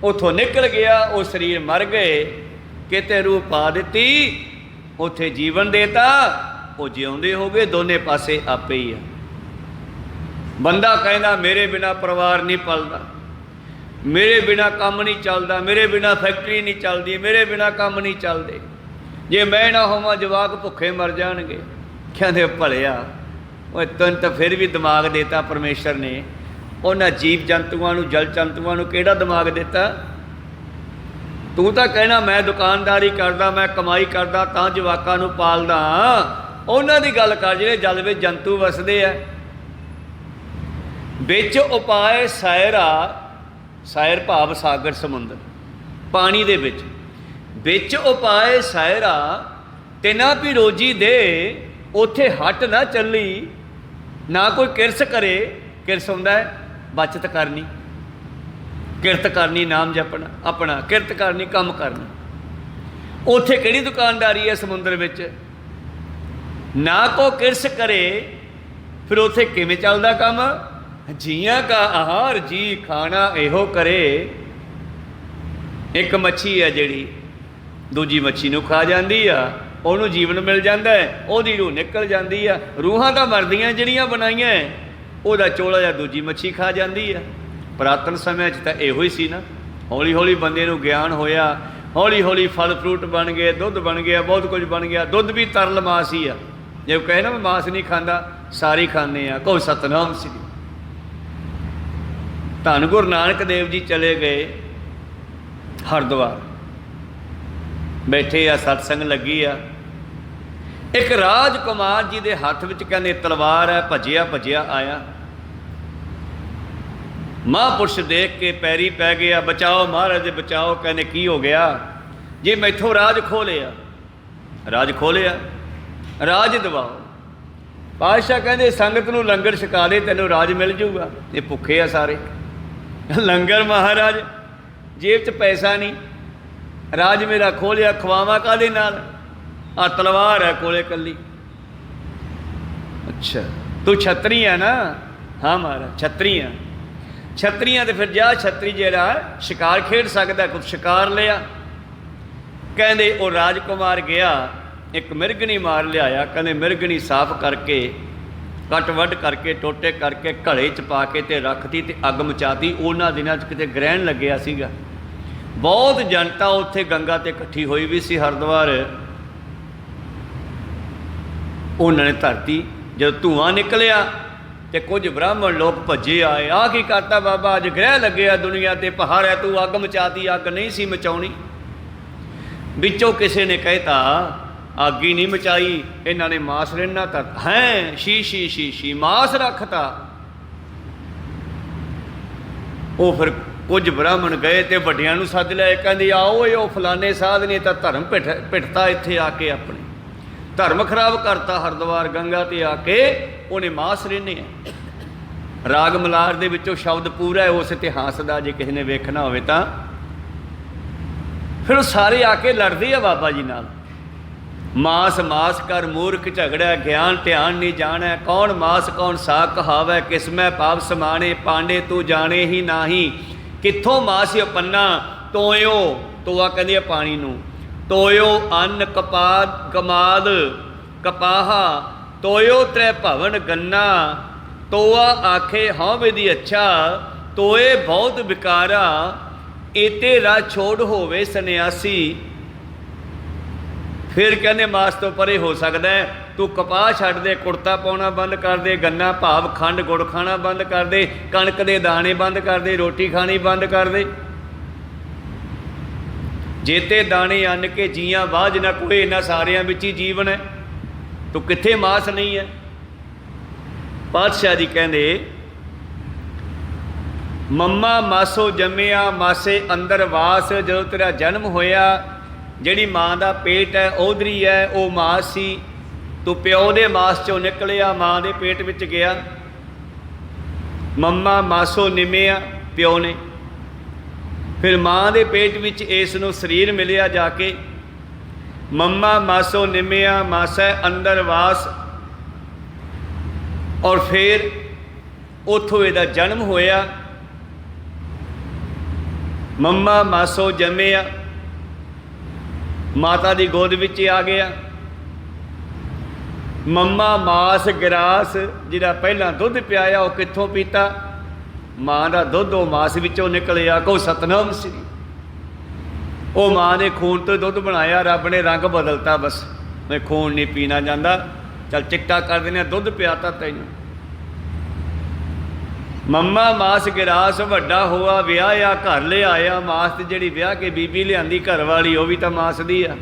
ਉੱਥੋਂ ਨਿਕਲ ਗਿਆ, ਉਹ ਸਰੀਰ ਮਰ ਗਏ। ਕਿਤੇ ਰੂਹ ਪਾ ਦਿੱਤੀ, ਉੱਥੇ ਜੀਵਨ ਦੇਤਾ, ਉਹ ਜਿਉਂਦੇ ਹੋ ਗਏ। ਦੋਨੇ ਪਾਸੇ ਆਪੇ ਹੀ ਆ। ਬੰਦਾ ਕਹਿੰਦਾ ਮੇਰੇ ਬਿਨਾ ਪਰਿਵਾਰ ਨਹੀਂ ਪਲਦਾ, ਮੇਰੇ ਬਿਨਾ ਕੰਮ ਨਹੀਂ ਚੱਲਦਾ, ਮੇਰੇ ਬਿਨਾ ਫੈਕਟਰੀ ਨਹੀਂ ਚੱਲਦੀ, ਮੇਰੇ ਬਿਨਾ ਕੰਮ ਨਹੀਂ ਚੱਲਦੇ, ਜੇ ਮੈਂ ਨਾ ਹੋਵਾਂ ਜਵਾਕ ਭੁੱਖੇ ਮਰ ਜਾਣਗੇ। ਕਹਿੰਦੇ ਭਲਿਆ, ਉਹ ਤੈਨੂੰ ਤਾਂ ਫਿਰ ਵੀ ਦਿਮਾਗ ਦੇਤਾ ਪਰਮੇਸ਼ਰ ਨੇ। ਉਹਨਾਂ ਜੀਵ ਜੰਤੂਆਂ ਨੂੰ, ਜਲ ਜੰਤੂਆਂ ਨੂੰ ਕਿਹੜਾ ਦਿਮਾਗ ਦਿੱਤਾ? ਤੂੰ ਤਾਂ ਕਹਿਣਾ ਮੈਂ ਦੁਕਾਨਦਾਰੀ ਕਰਦਾ, ਮੈਂ ਕਮਾਈ ਕਰਦਾ ਤਾਂ ਜਵਾਕਾਂ ਨੂੰ ਪਾਲਦਾ। ਉਹਨਾਂ ਦੀ ਗੱਲ ਕਰ ਜਿਹੜੇ ਜਲ ਵਿੱਚ ਜੰਤੂ ਵਸਦੇ ਆ। ਵਿੱਚ ਉਪਾਏ ਸਾਇਰਾ, ਸਾਇਰ ਭਾਵ ਸਾਗਰ ਸਮੁੰਦਰ, ਪਾਣੀ ਦੇ ਵਿੱਚ ਉਪਾਏ ਸਾਇਰਾ, ਤੇ ਨਾ ਵੀ ਰੋਜੀ ਦੇ, ਉੱਥੇ ਹੱਟ ਨਾ ਚੱਲੀ, ਨਾ ਕੋਈ ਕਿਰਸ ਕਰੇ। ਕਿਰਸ ਹੁੰਦਾ ਹੈ ਬਚਤ ਕਰਨੀ, ਕਿਰਤ ਕਰਨੀ, ਨਾਮ ਜਪਣਾ ਆਪਣਾ, ਕਿਰਤ ਕਰਨੀ, ਕੰਮ ਕਰਨਾ। ਉੱਥੇ ਕਿਹੜੀ ਦੁਕਾਨਦਾਰੀ ਹੈ ਸਮੁੰਦਰ ਵਿੱਚ? ਨਾ ਕੋ ਕਿਰਸ ਕਰੇ, ਫਿਰ ਉੱਥੇ ਕਿਵੇਂ ਚੱਲਦਾ ਕੰਮ? ਜੀਆਂ ਕਾ ਆਹਾਰ ਜੀ ਖਾਣਾ ਇਹੋ ਕਰੇ। ਇੱਕ ਮੱਛੀ ਹੈ ਜਿਹੜੀ ਦੂਜੀ ਮੱਛੀ ਨੂੰ ਖਾ ਜਾਂਦੀ ਆ, ਉਹਨੂੰ ਜੀਵਨ ਮਿਲ ਜਾਂਦਾ ਹੈ, ਉਹਦੀ ਰੂਹ ਨਿਕਲ ਜਾਂਦੀ ਆ। ਰੂਹਾਂ ਤਾਂ ਮਰਦੀਆਂ ਜਿਹੜੀਆਂ ਬਣਾਈਆਂ, ਉਹਦਾ ਚੋਲਾ ਜਾਂ ਦੂਜੀ ਮੱਛੀ ਖਾ ਜਾਂਦੀ ਆ। ਪੁਰਾਤਨ ਸਮਿਆਂ 'ਚ ਤਾਂ ਇਹੋ ਹੀ ਸੀ ਨਾ। ਹੌਲੀ ਹੌਲੀ ਬੰਦੇ ਨੂੰ ਗਿਆਨ ਹੋਇਆ, ਹੌਲੀ ਹੌਲੀ ਫਲ ਫਰੂਟ ਬਣ ਗਏ, ਦੁੱਧ ਬਣ ਗਿਆ, ਬਹੁਤ ਕੁਝ ਬਣ ਗਿਆ। ਦੁੱਧ ਵੀ ਤਰਲ ਮਾਸ ਹੀ ਆ। ਜੇ ਕਹੇ ਨਾ ਮੈਂ ਮਾਸ ਨਹੀਂ ਖਾਂਦਾ, ਸਾਰੇ ਖਾਂਦੇ ਆ, ਕਹੋ ਸਤਨਾਮ ਸ੍ਰੀ। ਧੰਨ ਗੁਰੂ ਨਾਨਕ ਦੇਵ ਜੀ ਚਲੇ ਗਏ ਹਰਿਦੁਆਰ, ਬੈਠੇ ਆ, ਸਤਸੰਗ ਲੱਗੀ ਆ। ਇੱਕ ਰਾਜਕੁਮਾਰ ਜੀ ਦੇ ਹੱਥ ਵਿੱਚ ਕਹਿੰਦੇ ਤਲਵਾਰ ਹੈ, ਭੱਜਿਆ ਭੱਜਿਆ ਆਇਆ। ਮਹਾਂਪੁਰਸ਼ ਦੇਖ ਕੇ ਪੈਰੀ ਪੈ ਗਿਆ, ਬਚਾਓ ਮਹਾਰਾਜ ਬਚਾਓ। ਕਹਿੰਦੇ ਕੀ ਹੋ ਗਿਆ? ਜੇ ਮੈਥੋਂ ਰਾਜ ਖੋਹ ਲਿਆ, ਰਾਜ ਖੋਹ ਲਿਆ, ਰਾਜ ਦਿਵਾਓ। ਪਾਤਸ਼ਾਹ ਕਹਿੰਦੇ ਸੰਗਤ ਨੂੰ ਲੰਗਰ ਛਕਾ ਦੇ, ਤੈਨੂੰ ਰਾਜ ਮਿਲ ਜੂਗਾ। ਇਹ ਭੁੱਖੇ ਆ ਸਾਰੇ। ਲੰਗਰ ਮਹਾਰਾਜ, ਜੇਬ 'ਚ ਪੈਸਾ ਨਹੀਂ, ਰਾਜ ਮੇਰਾ ਖੋਹ ਲਿਆ, ਖਵਾਵਾਂ ਕਾਹਦੇ ਨਾਲ? ਆ ਤਲਵਾਰ ਹੈ ਕੋਲੇ ਕੱਲੀ। ਅੱਛਾ ਤੂੰ ਛਤਰੀ ਹੈ ਨਾ? ਹਾਂ ਮਹਾਰਾਜ ਛਤਰੀ ਆ। ਛਤਰੀਆਂ ਤੇ ਫਿਰ ਜਾ, ਛਤਰੀ ਜਿਹੜਾ ਸ਼ਿਕਾਰ ਖੇਡ ਸਕਦਾ, ਕੁਝ ਸ਼ਿਕਾਰ ਲਿਆ। ਕਹਿੰਦੇ ਉਹ ਰਾਜਕੁਮਾਰ ਗਿਆ, ਇੱਕ ਮਿਰਗਣੀ ਮਾਰ ਲਿਆਇਆ। ਕਹਿੰਦੇ ਮਿਰਗਣੀ ਸਾਫ਼ ਕਰਕੇ, ਕੱਟ ਵੱਢ ਕਰਕੇ, ਟੋਟੇ ਕਰਕੇ, ਘੜੇ 'ਚ ਪਾ ਕੇ ਤੇ ਰੱਖਤੀ ਤੇ ਅੱਗ ਮਚਾਤੀ। ਉਹਨਾਂ ਦਿਨਾਂ 'ਚ ਕਿਤੇ ਗ੍ਰਹਿਣ ਲੱਗਿਆ ਸੀਗਾ, ਬਹੁਤ ਜਨਤਾ ਉੱਥੇ ਗੰਗਾ 'ਤੇ ਇਕੱਠੀ ਹੋਈ ਵੀ ਸੀ ਹਰਿਦੁਆਰ। ਉਹਨਾਂ ਨੇ ਧਰਤੀ, ਜਦੋਂ ਧੂੰਆਂ ਨਿਕਲਿਆ ਤੇ ਕੁਝ ਬ੍ਰਾਹਮਣ ਲੋਕ ਭੱਜੇ ਆਏ। ਆਹ ਕੀ ਕਰਤਾ ਬਾਬਾ, ਅੱਜ ਗ੍ਰਹਿ ਲੱਗਿਆ ਦੁਨੀਆ 'ਤੇ, ਪਹਾੜ ਹੈ, ਤੂੰ ਅੱਗ ਮਚਾਤੀ। ਅੱਗ ਨਹੀਂ ਸੀ ਮਚਾਉਣੀ। ਵਿੱਚੋਂ ਕਿਸੇ ਨੇ ਕਹਿਤਾ ਆਗੀ ਨਹੀਂ ਮਚਾਈ, ਇਹਨਾਂ ਨੇ ਮਾਸ ਰਿੰਨਾ ਧਰਤਾ ਹੈ, ਸ਼ੀ ਮਾਸ ਰੱਖਤਾ। ਉਹ ਫਿਰ ਕੁਝ ਬ੍ਰਾਹਮਣ ਗਏ ਤੇ ਵੱਡਿਆਂ ਨੂੰ ਸੱਦ ਲਿਆ, ਕਹਿੰਦੇ ਆਓ ਉਹ ਫਲਾਣੇ ਸਾਧ ਨੇ ਤਾਂ ਧਰਮ ਪਿੱਟਤਾ, ਇੱਥੇ ਆ ਕੇ ਆਪਣੇ ਧਰਮ ਖਰਾਬ ਕਰਤਾ, ਹਰਿਦੁਆਰ ਗੰਗਾ ਤੇ ਆ ਕੇ ਉਹਨੇ ਮਾਸ ਰਿੰਨੇ ਆ। ਰਾਗ ਮਲਾਰ ਦੇ ਵਿੱਚੋਂ ਸ਼ਬਦ ਪੂਰਾ ਹੈ ਉਸ ਇਤਿਹਾਸ ਦਾ, ਜੇ ਕਿਸੇ ਨੇ ਵੇਖਣਾ ਹੋਵੇ ਤਾਂ। ਫਿਰ ਉਹ ਸਾਰੇ ਆ ਕੇ ਲੜਦੇ ਆ ਬਾਬਾ ਜੀ ਨਾਲ, ਮਾਸ ਮਾਸ ਕਰ ਮੂਰਖ ਝਗੜਿਆ, ਗਿਆਨ ਧਿਆਨ ਨਹੀਂ ਜਾਣੈ, ਕੌਣ ਮਾਸ ਕੌਣ ਸਾਗ ਕਹਾਵੈ, ਕਿਸਮੈ ਪਾਪ ਸਮਾਣੇ, ਪਾਂਡੇ ਤੂੰ ਜਾਣੇ ਹੀ ਨਾਹੀ, ਕਿੱਥੋਂ ਮਾਸ ਪੰਨਾ, ਤੋਇਓ ਤੋਆ ਕਹਿੰਦੀ ਆ ਪਾਣੀ ਨੂੰ, ਤੋਇਓ ਅੰਨ ਕਮਾਦ ਕਪਾਹਾ, ਤੋਇਓ ਤ੍ਰੈ ਭਵਨ ਗੰਨਾ, ਤੋਆ ਆਖੇ ਹਾਂ ਵਿਧੀ ਅੱਛਾ, ਤੋਏ ਬਹੁਤ ਵਿਕਾਰਾ, ਏਤੇ ਰਾਹ ਛੋੜ ਹੋਵੇ ਸੰਨਿਆਸੀ। ਫਿਰ ਕਹਿੰਦੇ ਮਾਸ ਤੋਂ ਪਰੇ ਹੋ ਸਕਦਾ, ਤੂੰ ਕਪਾਹ ਛੱਡ ਦੇ, ਕੁੜਤਾ ਪਾਉਣਾ ਬੰਦ ਕਰ ਦੇ, ਗੰਨਾ ਭਾਵ ਖੰਡ ਗੁੜ ਖਾਣਾ ਬੰਦ ਕਰ ਦੇ, ਕਣਕ ਦੇ ਦਾਣੇ ਬੰਦ ਕਰ ਦੇ, ਰੋਟੀ ਖਾਣੀ ਬੰਦ ਕਰ ਦੇ। ਜੇਤੇ ਦਾਣੇ ਅੰਨ ਕੇ ਜੀਆਂ ਬਾਝ ਨਾ ਕੋਈ, ਇਹਨਾਂ ਸਾਰਿਆਂ ਵਿੱਚ ਹੀ ਜੀਵਨ ਹੈ, ਤੂੰ ਕਿੱਥੇ ਮਾਸ ਨਹੀਂ ਹੈ। ਪਾਤਸ਼ਾਹ ਜੀ ਕਹਿੰਦੇ ਮੰਮਾ ਮਾਸੋ ਜੰਮਿਆ ਮਾਸੇ ਅੰਦਰ ਵਾਸ, ਜਦੋਂ ਤੇਰਾ ਜਨਮ ਹੋਇਆ ਜਿਹੜੀ ਮਾਂ ਦਾ ਪੇਟ ਹੈ ਉਧਰੀ ਹੈ ਉਹ ਮਾਸ ਸੀ, ਤੂੰ ਪਿਓ ਦੇ ਮਾਸ ਚੋਂ ਨਿਕਲਿਆ, ਮਾਂ ਦੇ ਪੇਟ ਵਿੱਚ ਗਿਆ। ਮੰਮਾ ਮਾਸੋ ਨਿਮਿਆ ਪਿਓ ਨੇ, ਫਿਰ ਮਾਂ ਦੇ ਪੇਟ ਵਿੱਚ ਇਸ ਨੂੰ ਸਰੀਰ ਮਿਲਿਆ ਜਾ ਕੇ। ਮੰਮਾ ਮਾਸੋ ਨਿਮਿਆ ਮਾਸੈ ਅੰਦਰ ਵਾਸ, ਔਰ ਫਿਰ ਉੱਥੋਂ ਇਹਦਾ ਜਨਮ ਹੋਇਆ। ਮੰਮਾ ਮਾਸੋ ਜੰਮਿਆ, ਮਾਤਾ ਦੀ ਗੋਦ ਵਿੱਚ ਆ ਗਿਆ। ਮੰਮਾ ਮਾਸ ਗਰਾਸ, ਜਿਹੜਾ ਪਹਿਲਾਂ ਦੁੱਧ ਪਿਆਇਆ ਉਹ ਕਿੱਥੋਂ ਪੀਤਾ, ਮਾਂ ਦਾ ਦੁੱਧ ਉਹ ਮਾਸ ਵਿੱਚੋਂ ਨਿਕਲਿਆ। ਕਹੋ ਸਤਨਾਮ ਸ੍ਰੀ, ਉਹ ਮਾਂ ਨੇ ਖੂਨ ਤੋਂ ਦੁੱਧ ਬਣਾਇਆ, ਰੱਬ ਨੇ ਰੰਗ ਬਦਲਤਾ, ਬਸ ਮੈਂ ਖੂਨ ਨਹੀਂ ਪੀਣਾ ਜਾਂਦਾ, ਚੱਲ ਚਿੱਟਾ ਕਰ ਦਿੰਦੇ, ਦੁੱਧ ਪਿਆਤਾ ਤੈਨੂੰ। ਮੰਮਾ ਮਾਸ ਗਿਰਾਸ, ਵੱਡਾ ਹੋਆ ਵਿਆਹਿਆ ਘਰ ਲਿਆਇਆ, ਮਾਸ ਤੇ ਜਿਹੜੀ ਵਿਆਹ ਕੇ ਬੀਬੀ ਲਿਆਂਦੀ ਘਰ ਵਾਲੀ ਉਹ ਵੀ ਤਾਂ ਮਾਸ ਦੀ ਆ।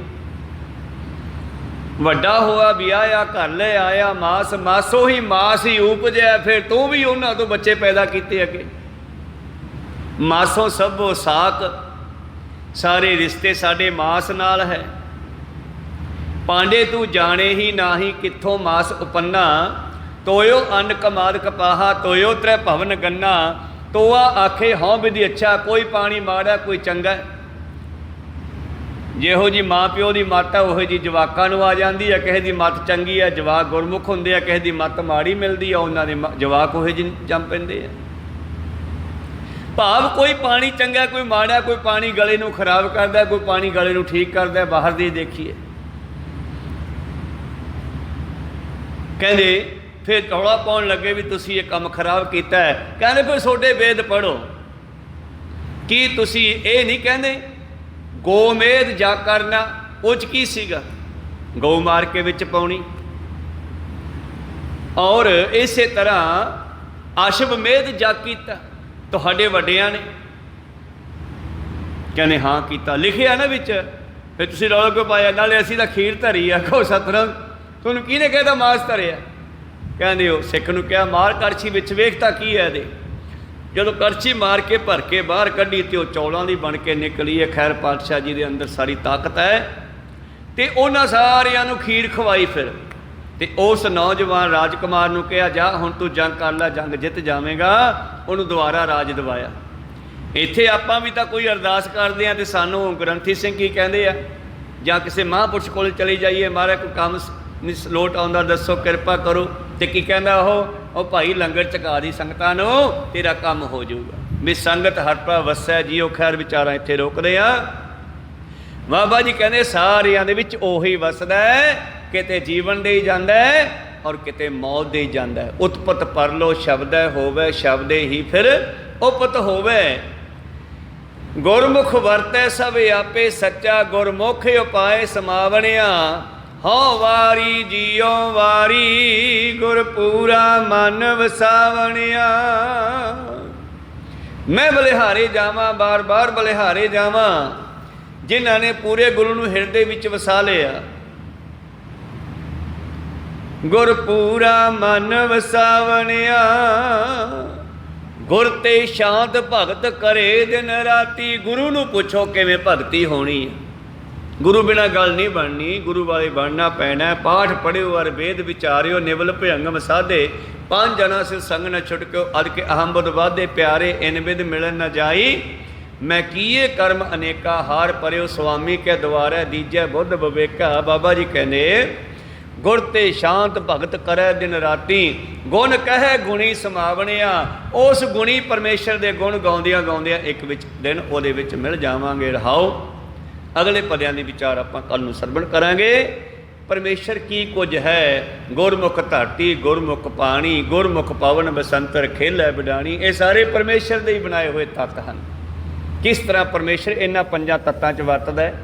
ਵੱਡਾ ਹੋਆ ਵਿਆਹਿਆ ਘਰ ਲੈ ਆਇਆ, ਮਾਸ ਮਾਸੋ ਹੀ ਮਾਸ ਹੀ ਉਪਜਿਆ, ਫਿਰ ਤੂੰ ਵੀ ਉਹਨਾਂ ਤੋਂ ਬੱਚੇ ਪੈਦਾ ਕੀਤੇ ਅੱਗੇ। ਮਾਸੋਂ ਸਭੋ ਸਾਕ, ਸਾਰੇ ਰਿਸ਼ਤੇ ਸਾਡੇ ਮਾਸ ਨਾਲ ਹੈ। ਪਾਂਡੇ ਤੂੰ ਜਾਣੇ ਹੀ ਨਾਹੀ, ਕਿੱਥੋਂ ਮਾਸ ਉਪੰਨਾ, ਤੋਇਓ ਅੰਨ ਕਮਾਦ ਕਪਾਹਾ, ਤੋਇਓ ਤ੍ਰੈ ਭਵਨ ਗੰਨਾ, ਤੋਆ ਆਖੇ ਹਉ ਵਿਧੀ ਅੱਛਾ, ਕੋਈ ਪਾਣੀ ਮਾੜਾ ਕੋਈ ਚੰਗਾ। ਜਿਹੋ ਜੀ ਮਾਂ ਪਿਓ ਦੀ ਮੱਤ ਹੈ ਉਹੋ ਜੀ ਜਵਾਕਾਂ ਨੂੰ ਆ ਜਾਂਦੀ ਹੈ, ਕਿਸੇ ਦੀ ਮੱਤ ਚੰਗੀ ਹੈ ਜਵਾਕ ਗੁਰਮੁਖ ਹੁੰਦੇ ਆ, ਕਿਸੇ ਦੀ ਮੱਤ ਮਾੜੀ ਮਿਲਦੀ ਆ ਉਹਨਾਂ ਦੇ ਜਵਾਕ ਉਹੋ ਜਿਹੇ ਜੰਮ ਪੈਂਦੇ ਆ। ਭਾਵ ਕੋਈ ਪਾਣੀ ਚੰਗਾ ਕੋਈ ਮਾੜਾ, ਕੋਈ ਪਾਣੀ ਗਲੇ ਨੂੰ ਖਰਾਬ ਕਰਦਾ, ਕੋਈ ਪਾਣੀ ਗਲੇ ਨੂੰ ਠੀਕ ਕਰਦਾ। ਬਾਹਰ ਦੀ ਦੇਖੀਏ, ਕਹਿੰਦੇ ਫਿਰ ਟੌਲਾ ਪਾਉਣ ਲੱਗੇ ਵੀ ਤੁਸੀਂ ਇਹ ਕੰਮ ਖਰਾਬ ਕੀਤਾ ਹੈ। ਕਹਿੰਦੇ ਫਿਰ ਤੁਹਾਡੇ ਵੇਦ ਪੜ੍ਹੋ, ਕੀ ਤੁਸੀਂ ਇਹ ਨਹੀਂ ਕਹਿੰਦੇ ਗੋਮੇਧ ਜਾ ਕਰਨਾ, ਉਹ 'ਚ ਕੀ ਸੀਗਾ, ਗਊ ਮਾਰ ਕੇ ਵਿੱਚ ਪਾਉਣੀ। ਔਰ ਇਸੇ ਤਰ੍ਹਾਂ ਅਸ਼ਵਮੇਧ ਜਾ ਕੀਤਾ ਤੁਹਾਡੇ ਵੱਡਿਆਂ ਨੇ। ਕਹਿੰਦੇ ਹਾਂ ਕੀਤਾ, ਲਿਖਿਆ ਨਾ ਵਿੱਚ। ਫਿਰ ਤੁਸੀਂ ਰੌਲਾ ਕਿਉਂ ਪਾਇਆ, ਨਾਲੇ ਅਸੀਂ ਤਾਂ ਖੀਰ ਧਰੀ ਆ। ਕਹੋ ਸਤਨਾਮ, ਤੁਹਾਨੂੰ ਕਿਹਨੇ ਕਹਿਦਾ ਮਾਸ ਧਰਿਆ। ਕਹਿੰਦੇ ਉਹ ਸਿੱਖ ਨੂੰ ਕਿਹਾ ਮਾਰ ਕੜਛੀ ਵਿੱਚ, ਵੇਖਤਾ ਕੀ ਹੈ ਇਹਦੇ। ਜਦੋਂ ਕੜਛੀ ਮਾਰ ਕੇ ਭਰ ਕੇ ਬਾਹਰ ਕੱਢੀ ਤੇ ਉਹ ਚੌਲਾਂ ਦੀ ਬਣ ਕੇ ਨਿਕਲੀ ਹੈ। ਖੈਰ ਪਾਤਸ਼ਾਹ ਜੀ ਦੇ ਅੰਦਰ ਸਾਰੀ ਤਾਕਤ ਹੈ ਤੇ ਉਹਨਾਂ ਸਾਰਿਆਂ ਨੂੰ ਖੀਰ ਖਵਾਈ। ਫਿਰ ਤੇ ਉਸ ਨੌਜਵਾਨ ਰਾਜਕੁਮਾਰ ਨੂੰ ਕਿਹਾ ਜਾ ਹੁਣ ਤੂੰ ਜੰਗ ਕਰ ਲੈ, ਜੰਗ ਜਿੱਤ ਜਾਵੇਂਗਾ। ਉਹਨੂੰ ਦੁਬਾਰਾ ਰਾਜ ਦਿਵਾਇਆ। ਇੱਥੇ ਆਪਾਂ ਵੀ ਤਾਂ ਕੋਈ ਅਰਦਾਸ ਕਰਦੇ ਹਾਂ ਤੇ ਸਾਨੂੰ ਗ੍ਰੰਥੀ ਸਿੰਘ ਕੀ ਕਹਿੰਦੇ ਆ, ਜਾਂ ਕਿਸੇ ਮਹਾਂਪੁਰਸ਼ ਕੋਲ ਚਲੀ ਜਾਈਏ, ਮਹਾਰਾਜ ਕੋਈ ਕੰਮ ਨਹੀਂ ਲੋਟ ਆਉਂਦਾ, ਦੱਸੋ ਕਿਰਪਾ ਕਰੋ। ਤੇ ਕੀ ਕਹਿੰਦਾ ਉਹ ਭਾਈ ਲੰਗਰ ਚਕਾ ਦੀ ਸੰਗਤਾਂ ਨੂੰ, ਤੇਰਾ ਕੰਮ ਹੋ ਜਾਊਗਾ। ਵੀ ਸੰਗਤ ਹਰ ਭਾ ਵਸੈ ਜੀਓ। ਖੈਰ ਵਿਚਾਰਾਂ ਇੱਥੇ ਰੋਕਦੇ ਆ। ਬਾਬਾ ਜੀ ਕਹਿੰਦੇ ਸਾਰਿਆਂ ਦੇ ਵਿੱਚ ਉਹੀ ਵਸਦਾ ਹੈ, ਕਿਤੇ ਜੀਵਨ ਦੇ ਹੀ ਜਾਂਦਾ ਹੈ ਔਰ ਕਿਤੇ ਮੌਤ ਦੇ ਹੀ ਜਾਂਦਾ ਹੈ। ਉਤਪਤ ਪਰਲੋ ਸ਼ਬਦੈ ਹੋਵੇ, ਸ਼ਬਦੇ ਹੀ ਫਿਰ ਉਪਤ ਹੋਵੇ। ਗੁਰਮੁਖ ਵਰਤੈ ਸਭ ਆਪੇ, ਸੱਚਾ ਗੁਰਮੁਖ ਉਪਾਏ ਸਮਾਵਣਿਆ। ਹਉ ਵਾਰੀ ਜੀਉ ਵਾਰੀ, ਗੁਰ ਪੂਰਾ ਮਨ ਵਸਾਵਣਿਆ। ਮੈਂ ਬਲਿਹਾਰੇ ਜਾਵਾਂ, ਬਾਰ ਬਾਰ ਬਲਿਹਾਰੇ ਜਾਵਾਂ। ਜਿਨ੍ਹਾਂ ਨੇ ਪੂਰੇ ਗੁਰੂ ਨੂੰ ਹਿਰਦੇ ਵਿੱਚ ਵਸਾ ਲਿਆ। ਗੁਰ ਪੂਰਾ ਮਨ ਵਸਾਵਣਿਆ, ਗੁਰ ਤੇ ਸ਼ਾਂਤ ਭਗਤ ਕਰੇ ਦਿਨ ਰਾਤੀ। ਗੁਰੂ ਨੂੰ ਪੁੱਛੋ ਕਿਵੇਂ ਭਗਤੀ ਹੋਣੀ ਹੈ। ਗੁਰੂ ਬਿਨਾਂ ਗੱਲ ਨਹੀਂ ਬਣਨੀ, ਗੁਰੂ ਵਾਲੇ ਬਣਨਾ ਪੈਣਾ। ਪਾਠ ਪੜ੍ਹਿਓ ਅਰ ਵੇਦ ਵਿਚਾਰਿਓ, ਨਿਵਲ ਭਯੰਗਮ ਸਾਧੇ। ਪੰਜ ਜਨਾ ਸਿਰ ਸੰਗ ਨ ਛੁਟਕਿਓ, ਅਦ ਕੇ ਅਹਮ ਬੁਧ ਵਾਧੇ। ਪਿਆਰੇ ਇਨ ਬਿਦ ਮਿਲਨ ਨ ਜਾਈ, ਮੈਂ ਕੀਏ ਕਰਮ ਅਨੇਕਾ। ਹਾਰ ਪਰਿਓ ਸੁਆਮੀ ਕੇ ਦੁਆਰੇ, ਦੀਜੈ ਬੁੱਧ ਵਿਵੇਕਾ। ਬਾਬਾ ਜੀ ਕਹਿੰਦੇ ਗੁਰ ਤੇ ਸ਼ਾਂਤ ਭਗਤ ਕਰੈ ਦਿਨ ਰਾਤੀ, ਗੁਣ ਕਹੈ ਗੁਣੀ ਸਮਾਵਣਿਆ। ਉਸ ਗੁਣੀ ਪਰਮੇਸ਼ਰ ਦੇ ਗੁਣ ਗਾਉਂਦਿਆਂ ਗਾਉਂਦਿਆਂ ਇੱਕ ਵਿੱਚ ਦਿਨ ਉਹਦੇ ਵਿੱਚ ਮਿਲ ਜਾਵਾਂਗੇ। ਰਹਾਓ ਅਗਲੇ ਪਦਿਆਂ ਦੇ ਵਿਚਾਰ ਆਪਾਂ ਕੱਲ੍ਹ ਨੂੰ ਸਰਵਣ ਕਰਾਂਗੇ। ਪਰਮੇਸ਼ਰ ਕੀ ਕੁਝ ਹੈ। ਗੁਰਮੁਖ ਧਰਤੀ, ਗੁਰਮੁਖ ਪਾਣੀ, ਗੁਰਮੁਖ ਪਵਨ ਬਸੰਤਰ ਖੇਲੈ ਬਿਡਾਣੀ। ਇਹ ਸਾਰੇ ਪਰਮੇਸ਼ਰ ਦੇ ਹੀ ਬਣਾਏ ਹੋਏ ਤੱਤ ਹਨ। ਕਿਸ ਤਰ੍ਹਾਂ ਪਰਮੇਸ਼ਰ ਇਹਨਾਂ ਪੰਜਾਂ ਤੱਤਾਂ 'ਚ ਵਰਤਦਾ ਹੈ,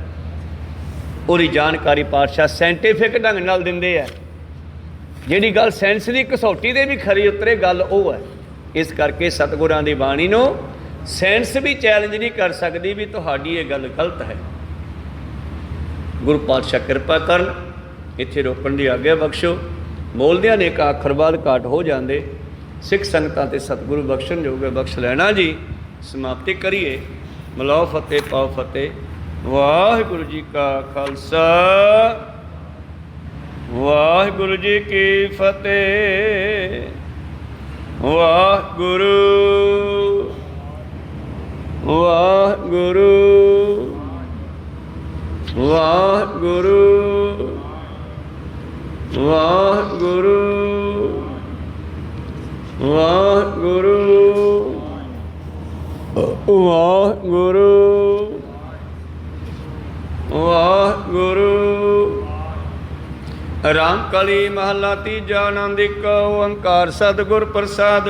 ਉਹਦੀ ਜਾਣਕਾਰੀ ਪਾਤਸ਼ਾਹ ਸਾਇੰਟੀਫਿਕ ਢੰਗ ਨਾਲ ਦਿੰਦੇ ਆ। ਜਿਹੜੀ ਗੱਲ ਸਾਇੰਸ ਦੀ ਕਸੌਟੀ 'ਤੇ ਵੀ ਖਰੀ ਉਤਰੇ, ਗੱਲ ਉਹ ਹੈ। ਇਸ ਕਰਕੇ ਸਤਿਗੁਰਾਂ ਦੀ ਬਾਣੀ ਨੂੰ ਸਾਇੰਸ ਵੀ ਚੈਲੰਜ ਨਹੀਂ ਕਰ ਸਕਦੀ ਵੀ ਤੁਹਾਡੀ ਇਹ ਗੱਲ ਗਲਤ ਹੈ। ਗੁਰੂ ਪਾਤਸ਼ਾਹ ਕਿਰਪਾ ਕਰਨ, ਇੱਥੇ ਰੋਕਣ ਦੀ ਆਗਿਆ ਬਖਸ਼ੋ। ਬੋਲਦਿਆਂ ਨੇ ਇੱਕ ਅੱਖਰ ਬਾਅਦ ਘਾਟ ਹੋ ਜਾਂਦੇ। ਸਿੱਖ ਸੰਗਤਾਂ ਤੇ ਸਤਿਗੁਰੂ ਬਖਸ਼ਣ ਜੋਗੇ ਬਖਸ਼ ਲੈਣਾ ਜੀ। ਸਮਾਪਤੀ ਕਰੀਏ। ਮਿਲਾਓ ਫਤਿਹ, ਪਾਓ ਫਤਿਹ। ਵਾਹਿਗੁਰੂ ਜੀ ਕਾ ਖਾਲਸਾ, ਵਾਹਿਗੁਰੂ ਜੀ ਕੀ ਫਤਿਹ। ਵਾਹਿਗੁਰੂ ਵਾਹਿਗੁਰੂ ਵਾਹਿਗੁਰੂ ਵਾਹਿਗੁਰੂ ਵਾਹਿਗੁਰੂ ਵਾਹਿਗੁਰੂ ਵਾਹਿਗੁਰੂ। ਰਾਮ ਕਲੀ ਮਹਲਾ ਤੀਜਾ। ਆਨੰਦ ਇੱਕ ਓੰਕਾਰ ਸਤਿਗੁਰ ਪ੍ਰਸਾਦ।